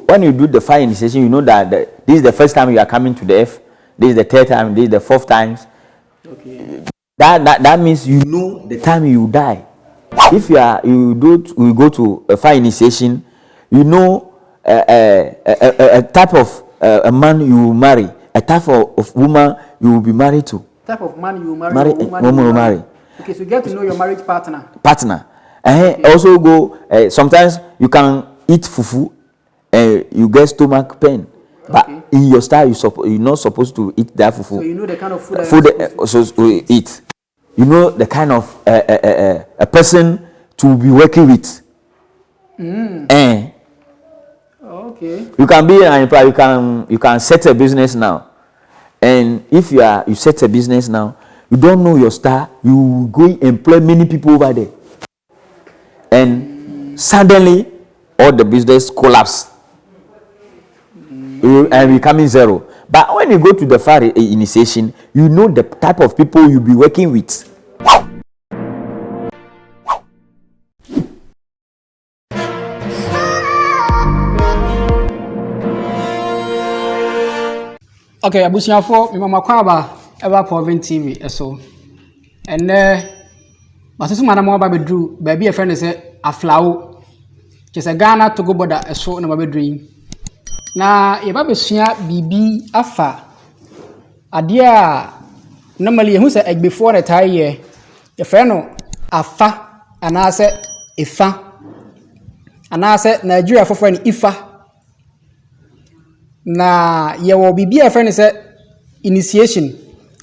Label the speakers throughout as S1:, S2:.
S1: when you do the fire initiation, you know that this is the first time you are coming to the earth. This is the third time. This is the fourth time.
S2: Okay.
S1: That means you know the time you die. If you go to a fire initiation, you know a type of a man you will marry, a type of woman you will be married to.
S2: Type of man you will marry,
S1: woman you will marry.
S2: Okay, so you get to know your marriage partner.
S1: Okay. Also go. Sometimes you can eat fufu, you get stomach pain. But in your style, you're not supposed to eat that fufu.
S2: So you know the kind of food
S1: you eat. You know the kind of a person to be working with.
S2: Okay.
S1: You can be an employer. You can set a business now, and if you set a business now, you don't know your star. You go employ many people over there, and suddenly all the business collapse. And becoming zero. But when you go to the fire initiation, you know the type of people you'll be working with.
S2: Okay, abusiafo, me mama kwaba eba PaulVin TV so. And masusu manamo aba bedru ba bi e friend say aflawo. Kese Ghana Togo border so na ba bedru. Na yeba besua bibi afa ade a normally you say before the tie year your friend no afa anase Efa anase Nigeria for friend Ifa na ye wo bibi a friend say initiation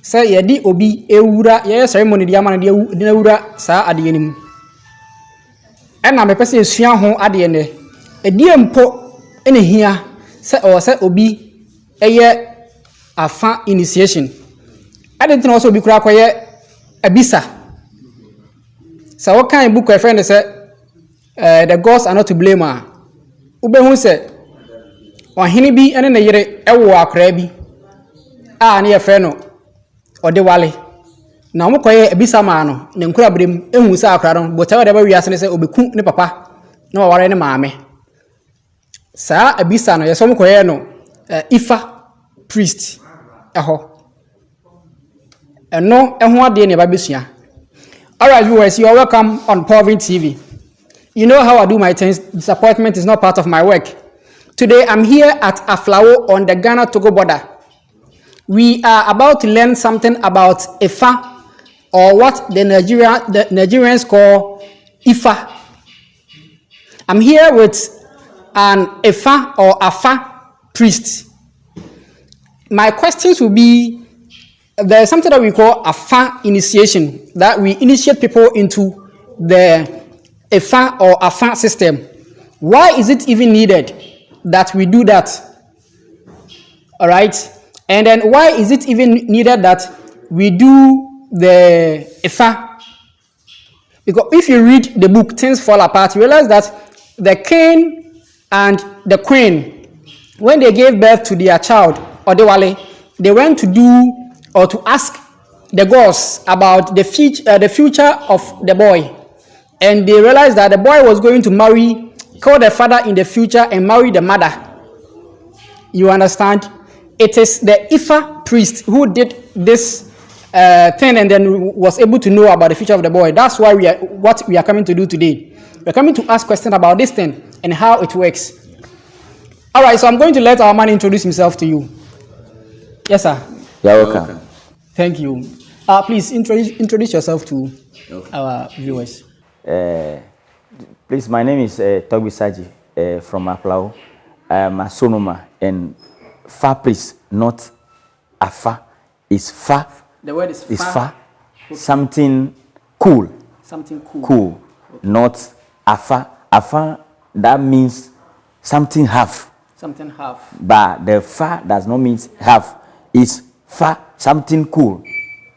S2: say ye di obi ewura ye ceremony di amana di ewura saa ade nim ena me pese esua ho ade ne edie mpo ene hia say obi eye afa initiation adentin also obi kura koye abisa so what kind book your friend say the gods are not to blame ube hu say ohene bi ene na yire ewo akra bi na ye friend no ode wale na mo koye abisa ma no ne nkura brem ehu say akra no but e de ba wiase ne say obeku ne papa na waware ne maame sa abisa no yeso mo koye no Ifa Priest eho eno eho ade ne ba besua. All right, viewers, you are welcome on PaulVin TV. You know how I do my things. Disappointment is not part of my work. Today I'm here at Aflawo on the Ghana-Togo border. We are about to learn something about Efa, or what the Nigerians call Ifa. I'm here with an Efa or Afa priest. My questions will be, there's something that we call Afa initiation, that we initiate people into the Efa or Afa system. Why is it even needed that we do that? All right. And then why is it even needed that we do the Efa? Because if you read the book, Things Fall Apart, you realize that the king and the queen, when they gave birth to their child, Odewale, they went to do or to ask the gods about the future of the boy. And they realized that the boy was going to kill the father in the future and marry the mother. You understand? It is the Ifa priest who did this thing and then was able to know about the future of the boy. That's why what we are coming to do today. We're coming to ask questions about this thing and how it works. All right, so I'm going to let our man introduce himself to you. Yes, sir.
S1: You're welcome.
S2: Thank you. Please introduce yourself to our viewers.
S1: Please, my name is Togbui Sadzi from Aflawo. I'm a sonoma and Fa priest, not Afa. It's Fa.
S2: The word is Fa.
S1: It's Fa. Okay. Something cool.
S2: Something cool.
S1: Cool. Okay. Not Afa. Afa, that means something half.
S2: Something half.
S1: But the Fa does not mean half. It's Fa, something cool,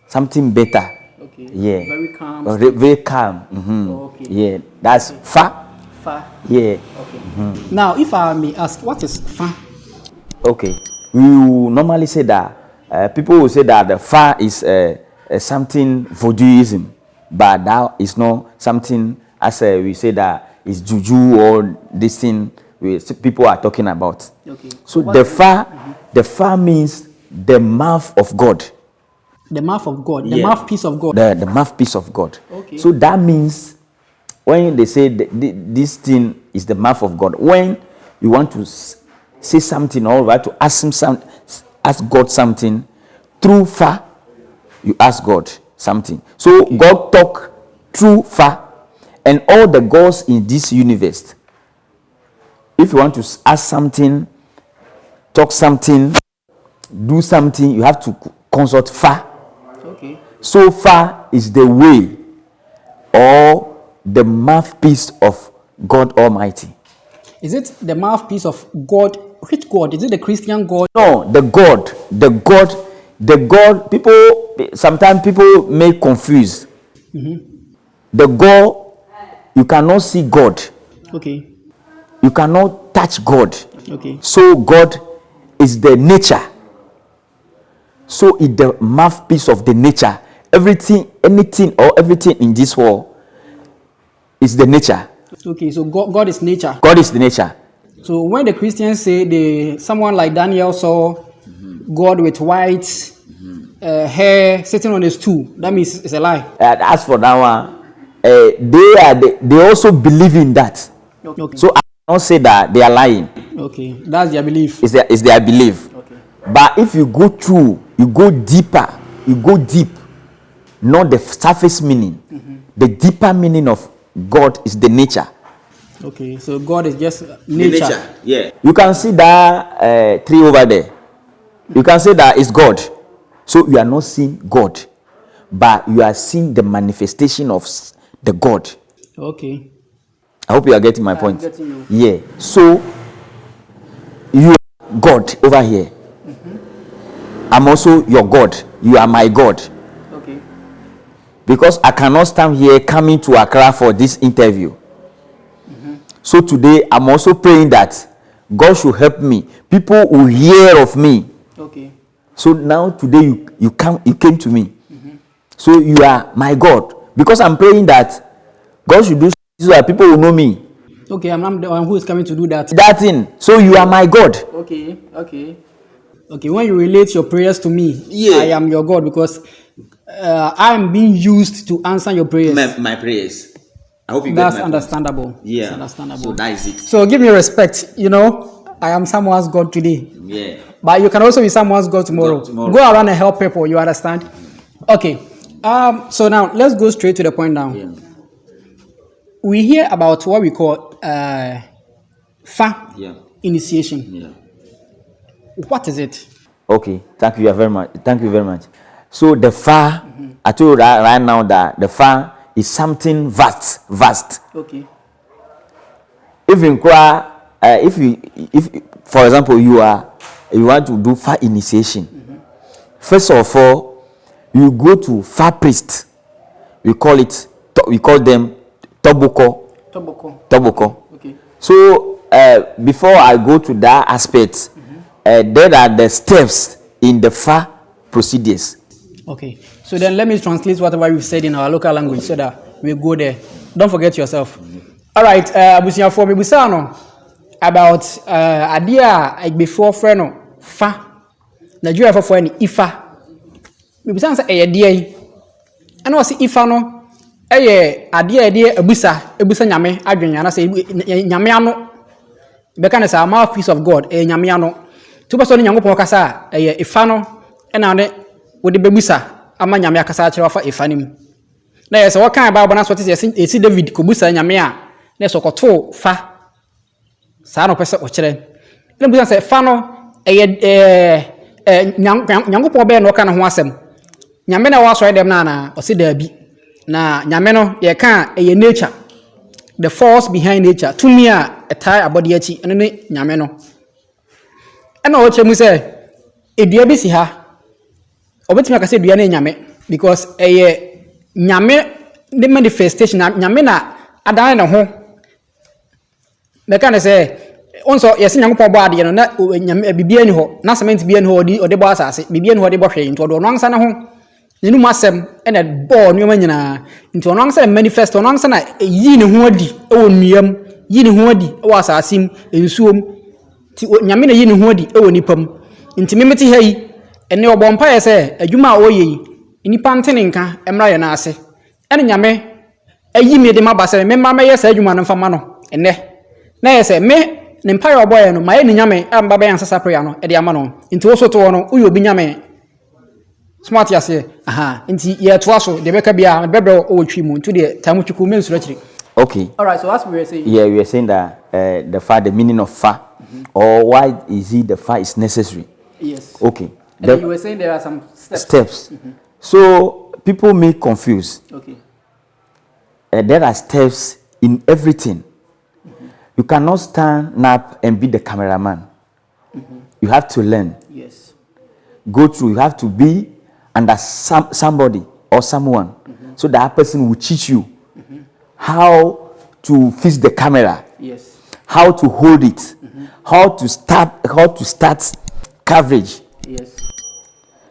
S1: something better.
S2: Okay.
S1: Yeah.
S2: Very calm.
S1: Very calm. Mm-hmm.
S2: Oh, okay.
S1: Yeah. That's okay. Fa.
S2: Fa.
S1: Yeah.
S2: Okay.
S1: Mm-hmm.
S2: Now, if I may ask, what is Fa?
S1: Okay. We normally say that people will say that the Fa is something voodooism, but that is not something as we say that is juju or this thing. people are talking about.
S2: Okay.
S1: So the Fa means the mouth of God.
S2: The mouth of God, the mouthpiece of God.
S1: The mouthpiece of God.
S2: Okay.
S1: So that means when they say this thing is the mouth of God, when you want to say something or right to ask God something through Fa, you ask God something. So God talk through Fa, and all the gods in this universe. If you want to ask something, talk something, do something, you have to consult Fa.
S2: Okay.
S1: So Fa is the way or the mouthpiece of God Almighty.
S2: Is it the mouthpiece of God? Which God? Is it the Christian God?
S1: No, the God. People sometimes people make confused. The God, you cannot see God.
S2: Okay.
S1: You cannot touch God.
S2: Okay.
S1: So God is the nature. So it's the mouthpiece of the nature. Everything, anything or everything in this world is the nature.
S2: Okay, so God is nature.
S1: God is the nature.
S2: So when the Christians say someone like Daniel saw God with white hair sitting on a stool, that means it's a lie.
S1: As for that one, they also believe in that.
S2: Okay.
S1: So I don't say that they are lying.
S2: Okay, that's their belief.
S1: It's their belief.
S2: Okay.
S1: But if you go through, you go deeper, you go deep, not the surface meaning. The deeper meaning of God is the nature.
S2: Okay, so God is just nature.
S1: Yeah. You can see that tree over there. You can say that it's God. So you are not seeing God, but you are seeing the manifestation of the God.
S2: Okay.
S1: I hope you are getting my point.
S2: I'm getting you.
S1: Yeah. So you are God over here. I'm also your God. You are my God.
S2: Okay.
S1: Because I cannot stand here coming to Accra for this interview. So today I'm also praying that God should help me. People will hear of me.
S2: Okay.
S1: So now today you came to me. So you are my God. Because I'm praying that God should do so that people will know me.
S2: Okay, I'm the one who is coming to do that.
S1: That thing. So you are my God.
S2: Okay, okay. Okay, when you relate your prayers to me,
S1: Yeah.
S2: I am your God because I am being used to answer your prayers.
S1: My prayers. I hope you
S2: That's understandable.
S1: Point. Yeah.
S2: That's understandable.
S1: So that is it.
S2: So give me respect. You know, I am someone's God today.
S1: Yeah.
S2: But you can also be someone's God tomorrow. Go around and help people. You understand? Okay. So now let's go straight to the point now.
S1: Yeah.
S2: We hear about what we call Fa initiation.
S1: Yeah.
S2: What is it?
S1: Okay. Thank you very much. Thank you very much. So the Fa, I told you right now that the Fa is something vast.
S2: Okay.
S1: If for example you want to do Fa initiation, first of all you go to Fa Priest. We call them Toboko.
S2: Okay.
S1: So before I go to that aspect, there are the steps in the Fa procedures.
S2: Okay. So then let me translate whatever we've said in our local language so that we go there. Don't forget yourself. All right. Abusia for me busano about idea before friend Fa. Nigeria for any Ifa. Me busan say idea. And was Ifa no idea ebusa nyame adwenya na say nyame ano be kan say mouthpiece of God nyame ano. To person nyankopon kasa Ifa no na ne wo de bebusa ama nyame akasa akere wafa Ifa nim. Na yes what kan Bible na so tese esi David ko busa nyame a na so koto Fa sa no pese o kire. Na busa say Fa no nyankopon be no kan ho asem. Nyame na waso dem na o se da bi. Na nyame no ye kan nature. The force behind nature. To me a tie abodi achi ene ne nyame no. Ena o chemu say edua bi si ha. Obetimi aka say edua na nyame because nyame the manifestation nyame na adan na ho. Me kan say onso yesi nyankopon bo ade no na nyame bibia ni ho na cement bia ni ho ode bo asase bibia ni ho de bo hwe nto do no ansa na ho nenu masem ene bo no nyina nto no ansa manifest no ansa na yi ne ho adi e wo nuam yini ho adi wa asasim ensuom ti nyame na yini ho adi e woni pam nti memeti ha yi ene obompa ye se adwuma a oye nipa ntene nka emra ye na ase ene nyame ayi me de mabase me mama ye se adwuma no mfama no ene na ye se me ne mpa ye oboye no ma ye ni nyame amba be ansasa prayer no e de ama no nti wo so to no uyo bi nyame smart yase aha nti ye to aso de beka bia bebro o twi mu nti de tamu twiku men suro chiri.
S1: Okay.
S2: All right, so as we were saying.
S1: Yeah, we were saying that the fa, the meaning of fa, or why is it the fa is necessary?
S2: Yes.
S1: Okay.
S2: And you were saying there are some
S1: steps. So people may confuse.
S2: Okay.
S1: There are steps in everything. You cannot stand up and be the cameraman. You have to learn.
S2: Yes.
S1: Go through. You have to be under somebody or someone, so that person will teach you how to fix the camera.
S2: Yes.
S1: How to hold it. How to start coverage.
S2: Yes.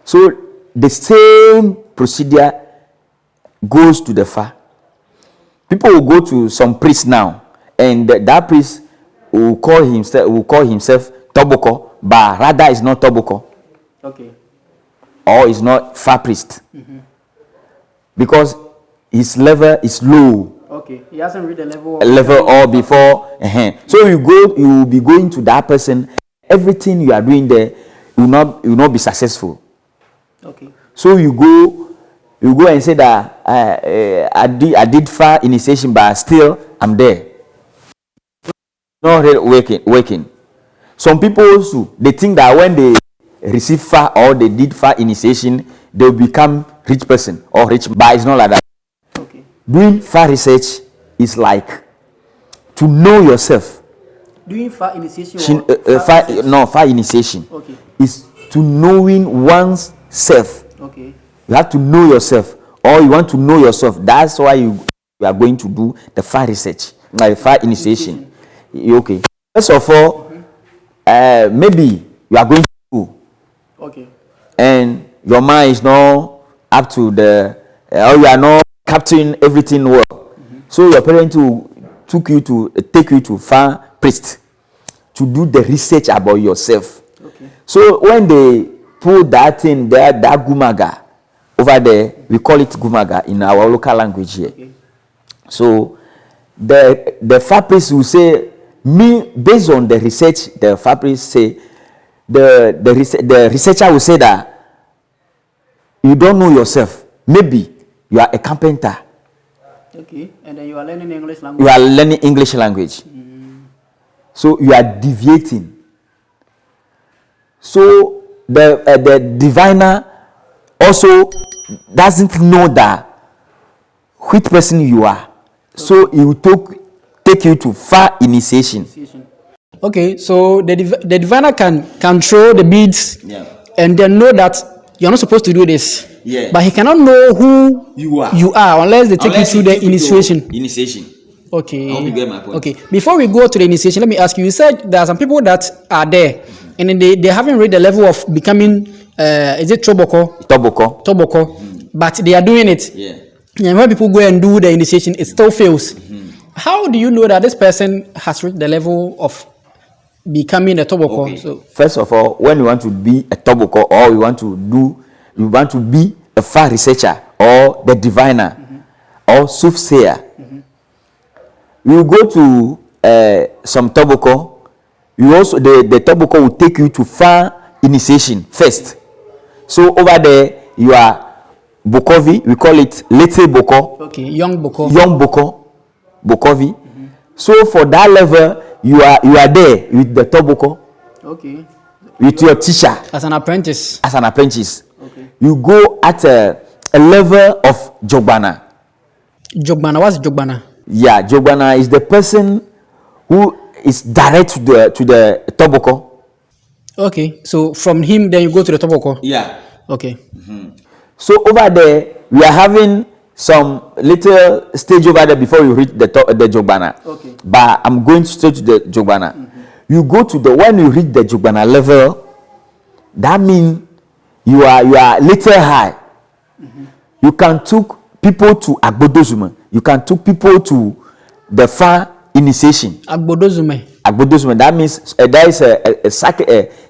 S1: So the same procedure goes to the fa. People will go to some priest now, and that priest will call himself Toboko, but rather is not Toboko.
S2: Okay.
S1: Or is not fa priest. Because his level is low.
S2: Okay. He hasn't read the level.
S1: Or before. So you will be going to that person. Everything you are doing there will not be successful.
S2: Okay.
S1: So you go and say that I did fa initiation, but still I'm there. Not really working. Some people also, they think that when they receive fa or they did fa initiation, they will become rich person or rich, but it's not like that.
S2: Okay.
S1: Doing fa research is like to know yourself.
S2: Doing fa initiation
S1: fa initiation.
S2: Okay.
S1: Is to knowing one's self.
S2: Okay.
S1: You have to know yourself, or you want to know yourself. That's why you are going to do the fa research, like fa initiation. Okay. First of all, maybe you are going to school.
S2: Okay.
S1: And your mind is not up to or you are not capturing everything well. So your parents will take you to fa priest to do the research about yourself.
S2: Okay.
S1: So when they put that thing there, that gumaga over there, we call it gumaga in our local language here.
S2: Okay.
S1: So the fa priest will say, based on the research, the fa priest say, the researcher will say that you don't know yourself. Maybe you are a carpenter.
S2: Okay, and then you are learning English language.
S1: You are learning English language. So you are deviating. So the diviner also doesn't know that which person you are. So he will take you to fa initiation.
S2: Okay, so the diviner can throw the beads, and then know that you're not supposed to do this.
S1: Yeah.
S2: But he cannot know who
S1: you
S2: are unless they take you through the initiation. Okay.
S1: I hope you get my point.
S2: Okay. Before we go to the initiation, let me ask you. You said there are some people that are there, and then they haven't reached the level of becoming is it Toboko? But they are doing it.
S1: Yeah.
S2: And when people go and do the initiation, it still fails. How do you know that this person has reached the level of becoming a Toboko?
S1: Okay. So first of all, when you want to be a Toboko, or you want to be a fa researcher or the diviner or soothsayer, you go to some Toboko. You also the Toboko will take you to fa initiation first. So over there you are Bokovi. We call it little Boko.
S2: Okay, young Boko.
S1: Bokovi. So for that level, you are there with the Toboko.
S2: Okay.
S1: With your teacher.
S2: As an apprentice.
S1: Okay. You go at a level of Jogbana.
S2: Jogbana, what's Jogbana?
S1: Yeah, Jogbana is the person who is direct to the Toboko.
S2: Okay, so from him then you go to the Toboko.
S1: Yeah.
S2: Okay.
S1: So over there we are having some little stage over there before you reach the Jogbana.
S2: Okay.
S1: But I'm going straight to the Jogbana. You go to when you reach the Jogbana level, that means you are little high. You can take people to Agbodozuma. You can take people to the fa initiation.
S2: Agbodozume.
S1: Agbodozume. That means there is a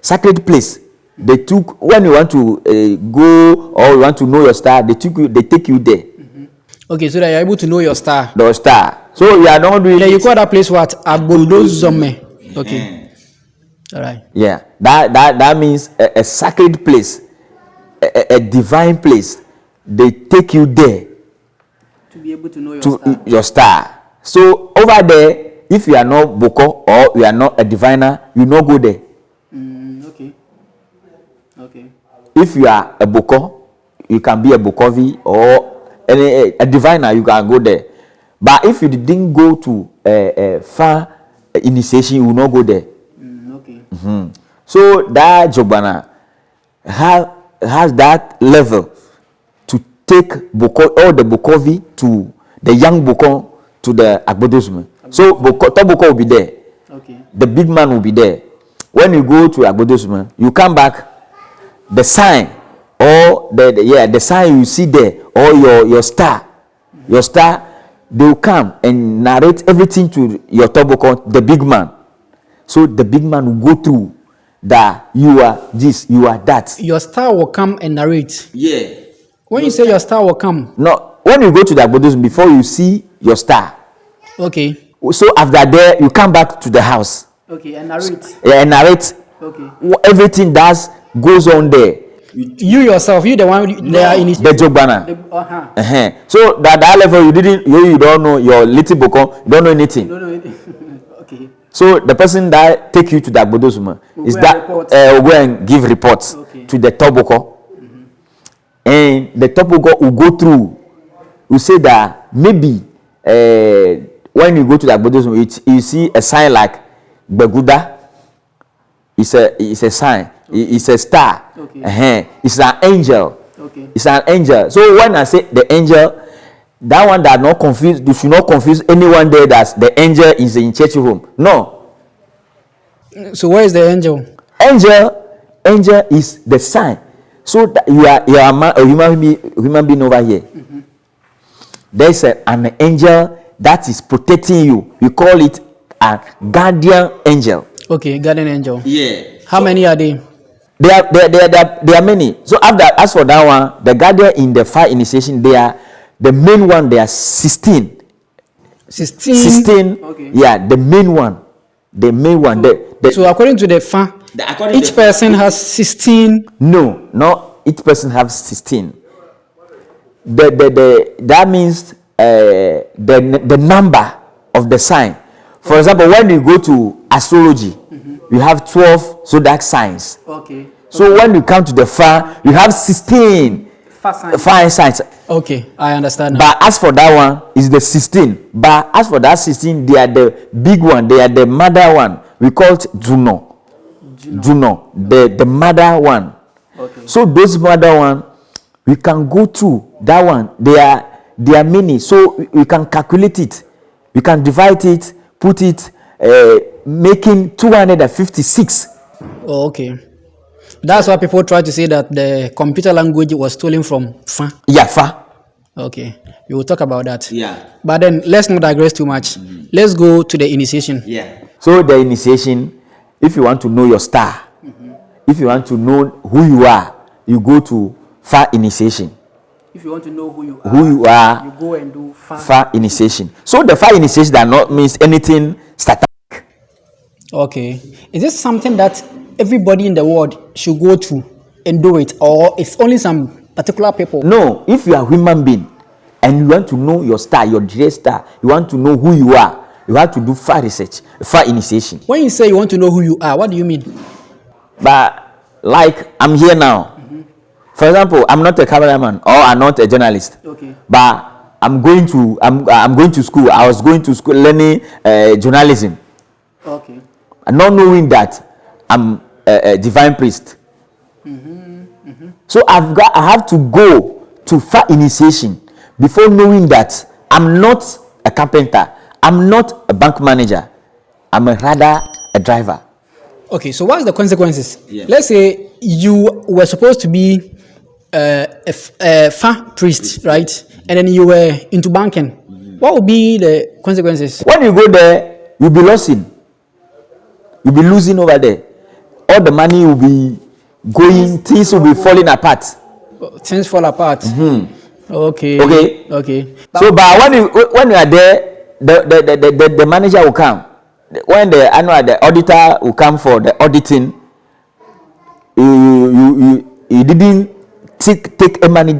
S1: sacred place. They took when you want to go or you want to know your star. They take you there.
S2: Okay, so that you're able to know your star.
S1: The star. So you are not doing.
S2: Then you call that place what? Agbodozume. Okay. All right.
S1: Yeah. That means a sacred place, a divine place. They take you there
S2: to be able to know your
S1: your star. So over there, if you are not Boko or you are not a diviner, you not go there.
S2: Okay.
S1: If you are a Boko, you can be a Bokovi or a diviner, you can go there. But if you didn't go to a far initiation, you will not go there. So that Jobana has that level to take Boko or the Bokovi to the young Boko to the Agbodozume. So top Boko will be there.
S2: Okay.
S1: The big man will be there. When you go to Agbodozume, you come back, the sign or the sign you see there or your star, they will come and narrate everything to your top Boko, the big man. So the big man will go through that you are this, you are that.
S2: Your star will come and narrate.
S1: Yeah.
S2: When you say your star will come.
S1: No, when you go to the Agbodozume, before you see your star.
S2: Okay.
S1: So after there, you come back to the house.
S2: Okay, and narrate.
S1: Yeah, and narrate.
S2: Okay.
S1: Everything that goes on there.
S2: You yourself, you the one they are in
S1: the Jogbana. So that level you don't know your little Boko, you don't know anything.
S2: Okay.
S1: So the person that take you to the Agbodozume is that will go and give reports to the Toboko. And the Toboko will go through, will say that maybe when you go to the Agbodozume, you see a sign like Beguda. It's a sign. It's a star.
S2: Okay.
S1: It's an angel.
S2: Okay.
S1: It's an angel. So when I say the angel, that one that not confuse, you should not confuse anyone there that the angel is in church room. No.
S2: So where is the angel?
S1: Angel is the sign. So that you are a human being over here. There's an angel that is protecting you. We call it a guardian angel.
S2: Okay, guardian angel.
S1: Yeah.
S2: How many are they?
S1: There are many. So as for that one, the guardian in the fire initiation, they are the main one. They are 16. 16.
S2: Okay.
S1: Yeah, the main one.
S2: So according to the fire, each person has 16.
S1: No, each person has 16. That means the number of the sign. For example, when you go to astrology, you have 12 zodiac signs.
S2: Okay.
S1: So when you come to the fire, you have 16 fire signs.
S2: Okay, I understand now.
S1: But as for that one, is the 16. But as for that 16, they are the big one. They are the mother one. We call it Juno, the mother one.
S2: Okay.
S1: So those mother one, we can go through that one. They are many. So we can calculate it. We can divide it, put it, making 256.
S2: Oh, okay. That's why people try to say that the computer language was stolen from Fa.
S1: Yeah, Fa.
S2: Okay, we will talk about that.
S1: Yeah.
S2: But then let's not digress too much. Let's go to the initiation.
S1: Yeah. So the initiation, if you want to know your star, if you want to know who you are, you go to Fa initiation.
S2: If you want to know who you
S1: are,
S2: you go and do
S1: Fa initiation. So the Fa initiation does not mean anything static.
S2: Okay. Is this something that everybody in the world should go to and do it, or it's only some particular people?
S1: No, if you are a human being and you want to know your star, your direct star, you want to know who you are, you have to do far research, far initiation.
S2: When you say you want to know who you are, what do you mean?
S1: But like I'm here now. For example, I'm not a cameraman or I'm not a journalist.
S2: Okay.
S1: But I'm going to school. I was going to school learning journalism.
S2: Okay.
S1: And not knowing that I'm a divine priest. So I have to go to far initiation before knowing that I'm not a carpenter, I'm not a bank manager, I'm rather a driver.
S2: Okay, so what's the consequences?
S1: Yeah.
S2: Let's say you were supposed to be a far priest, right? And then you were into banking. What would be the consequences?
S1: When you go there, you'll be losing. You'll be losing over there. All the money will be going, things will be falling apart.
S2: Things fall apart. Okay.
S1: So, but when you are there, the manager will come. When the auditor will come for the auditing, you didn't take any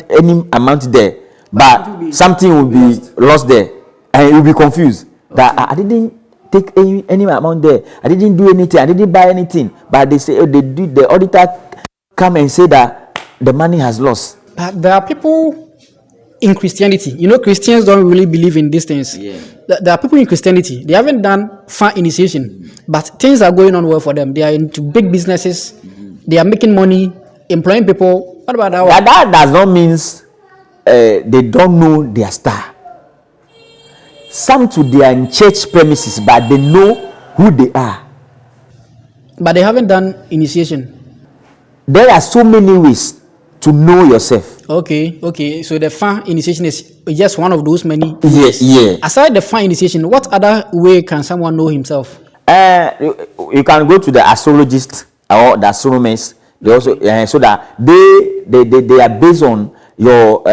S1: amount there, but something will be lost there, and you'll be confused that I didn't take any amount there. I didn't do anything. I didn't buy anything. But they say the auditor come and say that the money has lost.
S2: But there are people in Christianity. You know, Christians don't really believe in these things.
S1: Yeah.
S2: There are people in Christianity. They haven't done fire initiation, but things are going on well for them. They are into big businesses. They are making money, employing people. What about that one?
S1: That does not mean they don't know their star. Some to they are in church premises, but they know who they are.
S2: But they haven't done initiation.
S1: There are so many ways to know yourself.
S2: Okay. So the fire initiation is just one of those many.
S1: Yes, yeah.
S2: Aside the fire initiation, what other way can someone know himself?
S1: You can go to the astrologist or the astronomers. They also so that they are based on your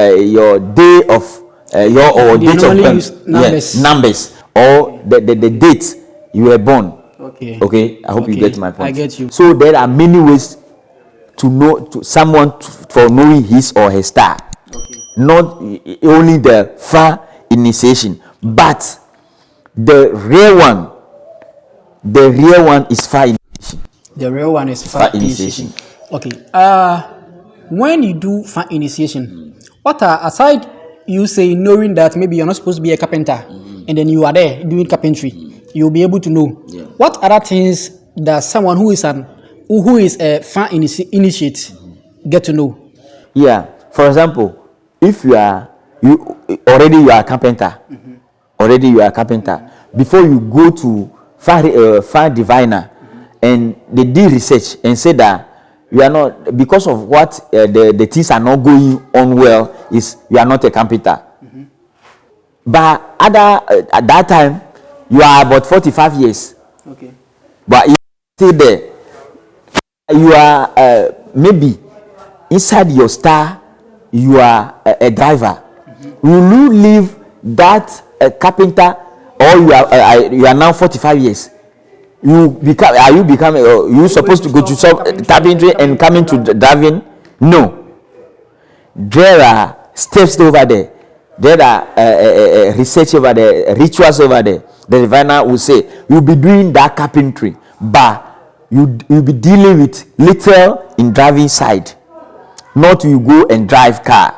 S1: day of your date of birth. Numbers or the date you were born. Okay. I hope you get my point.
S2: I get you.
S1: So there are many ways to know someone for knowing his or her star. Not only the fire initiation, but the real one is fire initiation.
S2: The real one is fire initiation. Okay. When you do fire initiation, what are, aside you say knowing that maybe you're not supposed to be a carpenter, and then you are there doing carpentry, you'll be able to know. Yeah. What other things does someone who is a fire initiate get to know?
S1: Yeah. For example, if you are a carpenter, before you go to fire diviner, and they did research and said that you are not, because of what the things are not going on well, is you are not a carpenter. But at that time you are about 45 years.
S2: Okay.
S1: But you still there. You are maybe inside your star. You are a driver. Will you leave that carpenter, or you are now 45 years? You supposed to go to some carpentry and coming to driving? No. There are steps over there. There are research over there, rituals over there. The diviner will say you'll be doing that carpentry, but you'll be dealing with little in driving side. Not you go and drive car.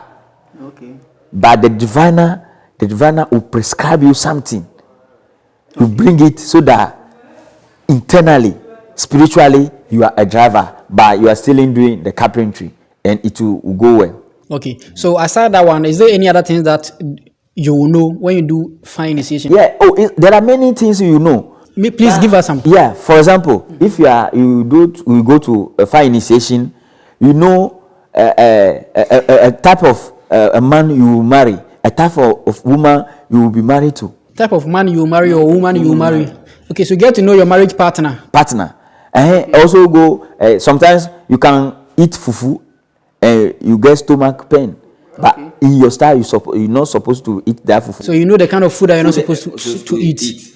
S2: Okay.
S1: But the diviner will prescribe you something. You bring it so that internally, spiritually, you are a driver, but you are still doing the carpentry, and it will go well.
S2: Okay. So aside that one, is there any other things that you will know when you do fire initiation?
S1: Yeah. There are many things you know.
S2: Please give us some.
S1: Yeah. For example, if you go to a fire initiation, you know a type of a man you will marry, a type of woman you will be married to.
S2: Type of man you marry or woman you marry. Okay, so you get to know your marriage partner.
S1: And also go. Sometimes you can eat fufu, and you get stomach pain. But in your style, you're not supposed to eat that fufu.
S2: So you know the kind of food that you're not supposed to eat.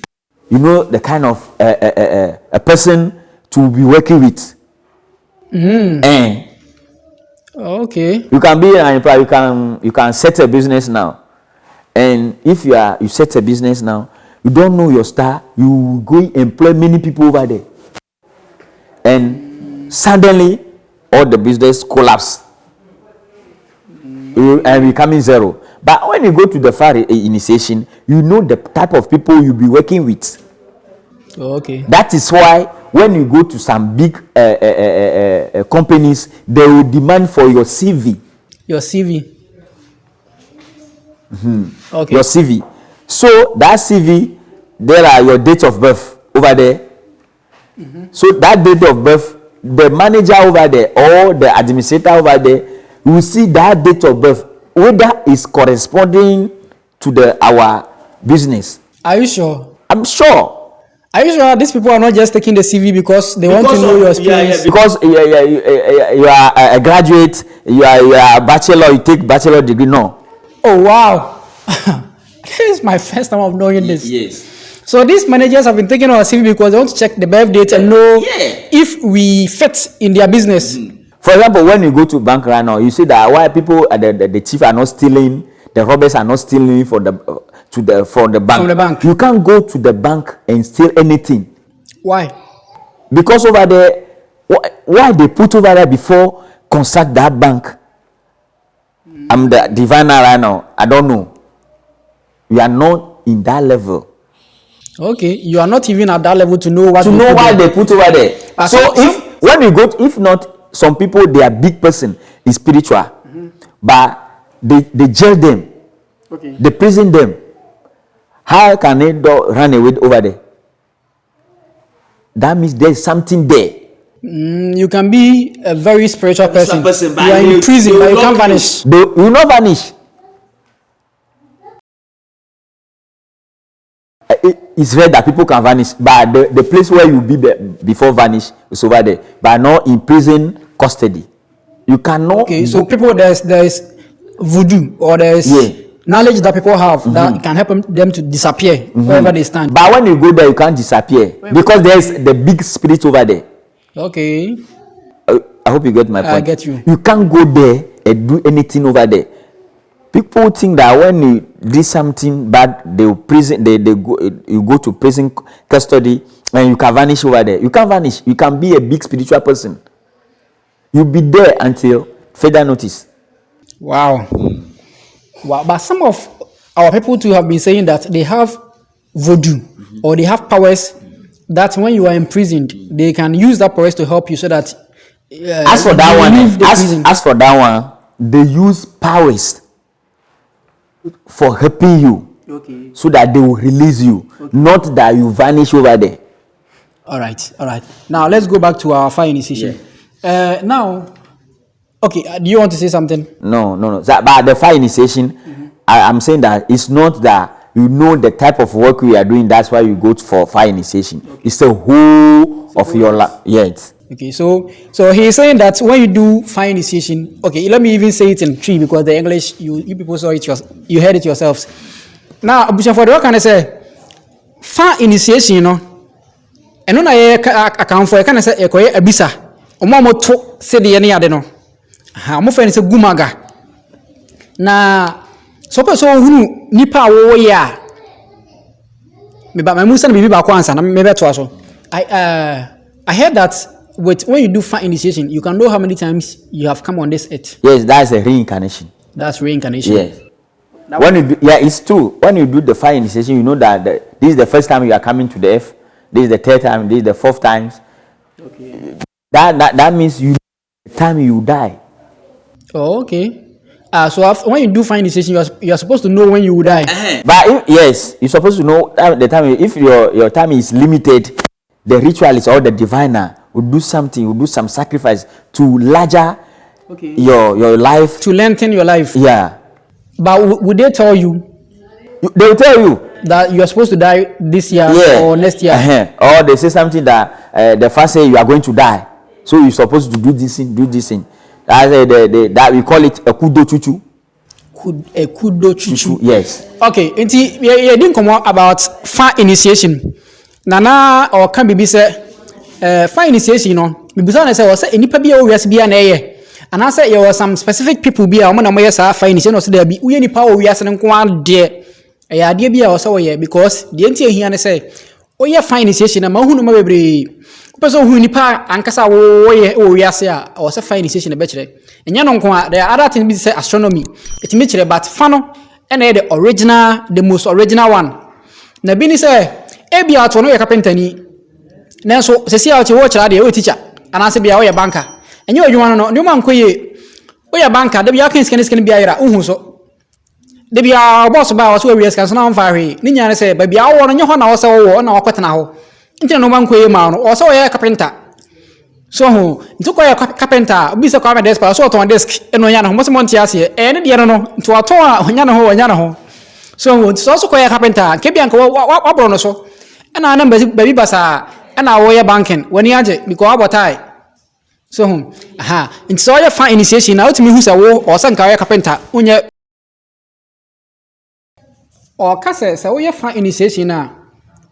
S1: You know the kind of a person to be working with.
S2: Okay.
S1: You can be an employer. You can set a business now, and if you set a business now, you don't know your star. You go employ many people over there, and suddenly all the business collapse. And becoming zero. But when you go to the fire initiation, you know the type of people you'll be working with.
S2: Okay.
S1: That is why when you go to some big companies, they will demand for your CV.
S2: Your CV. Okay.
S1: Your CV. So that CV, there are your date of birth over there. So that date of birth, the manager over there or the administrator over there will see that date of birth, whether it's corresponding to our business.
S2: Are you sure?
S1: I'm sure.
S2: Are you sure these people are not just taking the CV because they want to know your experience?
S1: Because you are a graduate, you are a bachelor, you take bachelor degree. No.
S2: Oh wow, this is my first time of knowing this.
S1: Yes.
S2: So these managers have been taking our CV because they want to check the birth date and know if we fit in their business.
S1: For example, when you go to bank right now, you see that why people the chief are not stealing, the robbers are not stealing from the bank.
S2: From the bank.
S1: You can't go to the bank and steal anything.
S2: Why?
S1: Because over there, why they put over there before construct that bank? I'm the diviner right now. I don't know. We are not in that level.
S2: Okay, you are not even at that level to know what
S1: why they put over there. When we go, if not, some people they are big person is spiritual, but they jail them, they prison them. How can they run away over there? That means there's something there.
S2: You can be a very spiritual person. You are in prison, but you can't vanish.
S1: You will not vanish. It's rare that people can vanish, but the place where you be before vanish is over there, but not in prison custody. You cannot.
S2: Okay, so people there's voodoo or there's knowledge that people have that can help them to disappear wherever they stand.
S1: But when you go there, you can't disappear because there's the big spirit over there.
S2: Okay.
S1: I hope you get my point.
S2: I get you.
S1: You can't go there and do anything over there. People think that when you do something bad, you go to prison custody and you can vanish over there. You can't vanish. You can be a big spiritual person. You'll be there until further notice.
S2: Wow. Wow. But some of our people too have been saying that they have voodoo or they have powers that when you are imprisoned, they can use that powers to help you so that
S1: as for that one, they use powers for helping you, so that they will release you, not that you vanish over there.
S2: All right. Now let's go back to our fire initiation. Now, okay, do you want to say something?
S1: No. But the fire initiation, I'm saying that it's not that you know the type of work we are doing. That's why you go for fire initiation. It's the whole of your life. Yes.
S2: Okay, so he's saying that when you do fire initiation, okay, let me even say it in three because the English you people saw it you heard it yourselves. Now, for the what can I say? Fire initiation, you know, and when I account for, I can say a bisa. Omo to say the any ade no. Ha, mo friend say gumaga. Na so hunu nipa wo ya. Me ba musa na bibi ba kwansa na me beto aso. I heard that when you do fire initiation, you can know how many times you have come on this earth.
S1: Yes, that's a reincarnation.
S2: That's reincarnation.
S1: Yes. When you do, it's true. When you do the fire initiation, you know that this is the first time you are coming to the earth. This is the third time. This is the fourth time. Okay. That means the time you die.
S2: Oh, okay. So when you do fire initiation, you are supposed to know when you will die.
S1: But you're supposed to know the time. If your time is limited, the ritualist or the diviner will do something, will do some sacrifice to larger your life.
S2: To lengthen your life.
S1: Yeah.
S2: But would they tell you?
S1: They will tell you
S2: that you are supposed to die this year or next year.
S1: Or they say something that the first say you are going to die. So you're supposed to do this thing. That we call it a kudo chuchu.
S2: A kudo chuchu.
S1: Yes.
S2: Okay. You didn't come about fire initiation. Nana or can be say fire initiation, you know. Because I say any pabi o wiase bia na eye. And I say there were some specific people bia o na moye sa fire initiation so there be we any power wiase nko ade. E ade bia o so we because the enti ehia ne say oye fire initiation na ma hunu ma bebre. Person who nipa ankasa wo ye o wiase a o say fire initiation e be kire. Enya no nko a the other thing be say astronomy. It me kire but fa no and the most original one. Na bi ni say ebia to no ye carpenter ni nanso sesi a wo kira de we teacher anase bia wo ye banker enye odwuma no no man koye wo ye banker de bia kan scan bia yira uhu so de bia boss ba wo so we scan so na mfa hwe ni nya ne se ba bia wo no nye ho na wo se wo na wakotena ho nti no man koye ma no wo so ye carpenter so ho nti koye carpenter obi se kwa me desk pa so to on desk eno nya no mo se monti ase ne de no nti wato a nya no ho so koye carpenter ke bia nka wa bro no so And I know baby basa and I wear banking when you aje because about tie. So aha in so your fan initiation now to me who's a wo or some carpenter unye or kase so your fan initiation na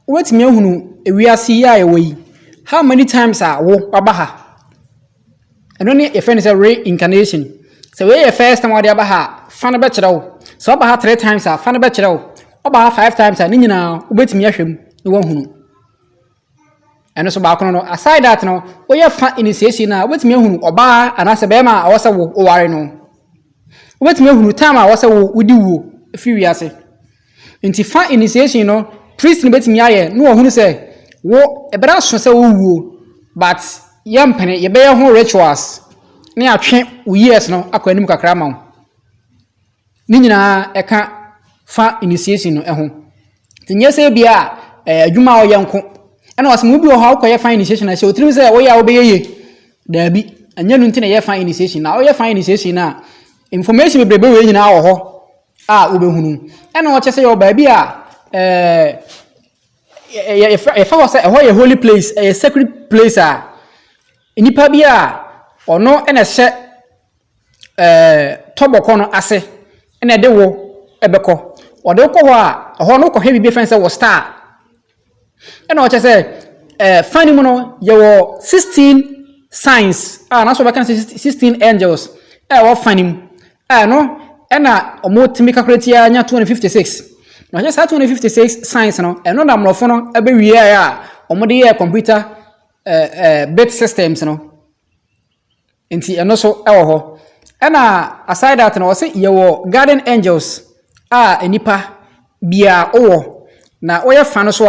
S2: what me hunu ewiase ya ewe how many times are wo abaha and only a friend is a reincarnation so we first time we abaha fan be kyerɛw so abaha 3 times are fan be kyerɛw abaha 5 times are ni nyina ubetimi ahwem ni wo hunu eno so ba kono no aside that no we fan initiation na ubetimi ahunu oba anase be ma awose wo ware no ubetimi ahunu time awose wo udi wo efi wiase nti fan initiation no priest ni betimi aye no ohunu se wo ebra so se wo wuo but yampene ye be ho rituals ne atwe wo years no akọ anim kakra ma wo ni nyina eka fa initiation no eho tinye se bia adwuma o yenko ena wasem bi o ha akọ ye fa initiation na se otrim se wo ya wo be ye da bi anya nu ntine ye fa initiation na wo ye fa initiation na information bebrebe we nyina wo ho a wo be hunu ena wo chese yo ba bi a if I was a holy place, a sacred place, nipa bi a ono ena hye tobokono ase ena de wo ebeko ode ko ho a ho no ko he bi fence wo star ena o che say fani mu no ye wo 16 signs na so be kan 16 angels wo fani mu no ena omo timi calculate anya 256 no just 256 signs no eno na mrofo no ebe wie ya omo de ye computer bit systems no enti eno so ewo ho ena aside that no say ye wo guardian angels enipa bia owo na oye fa no so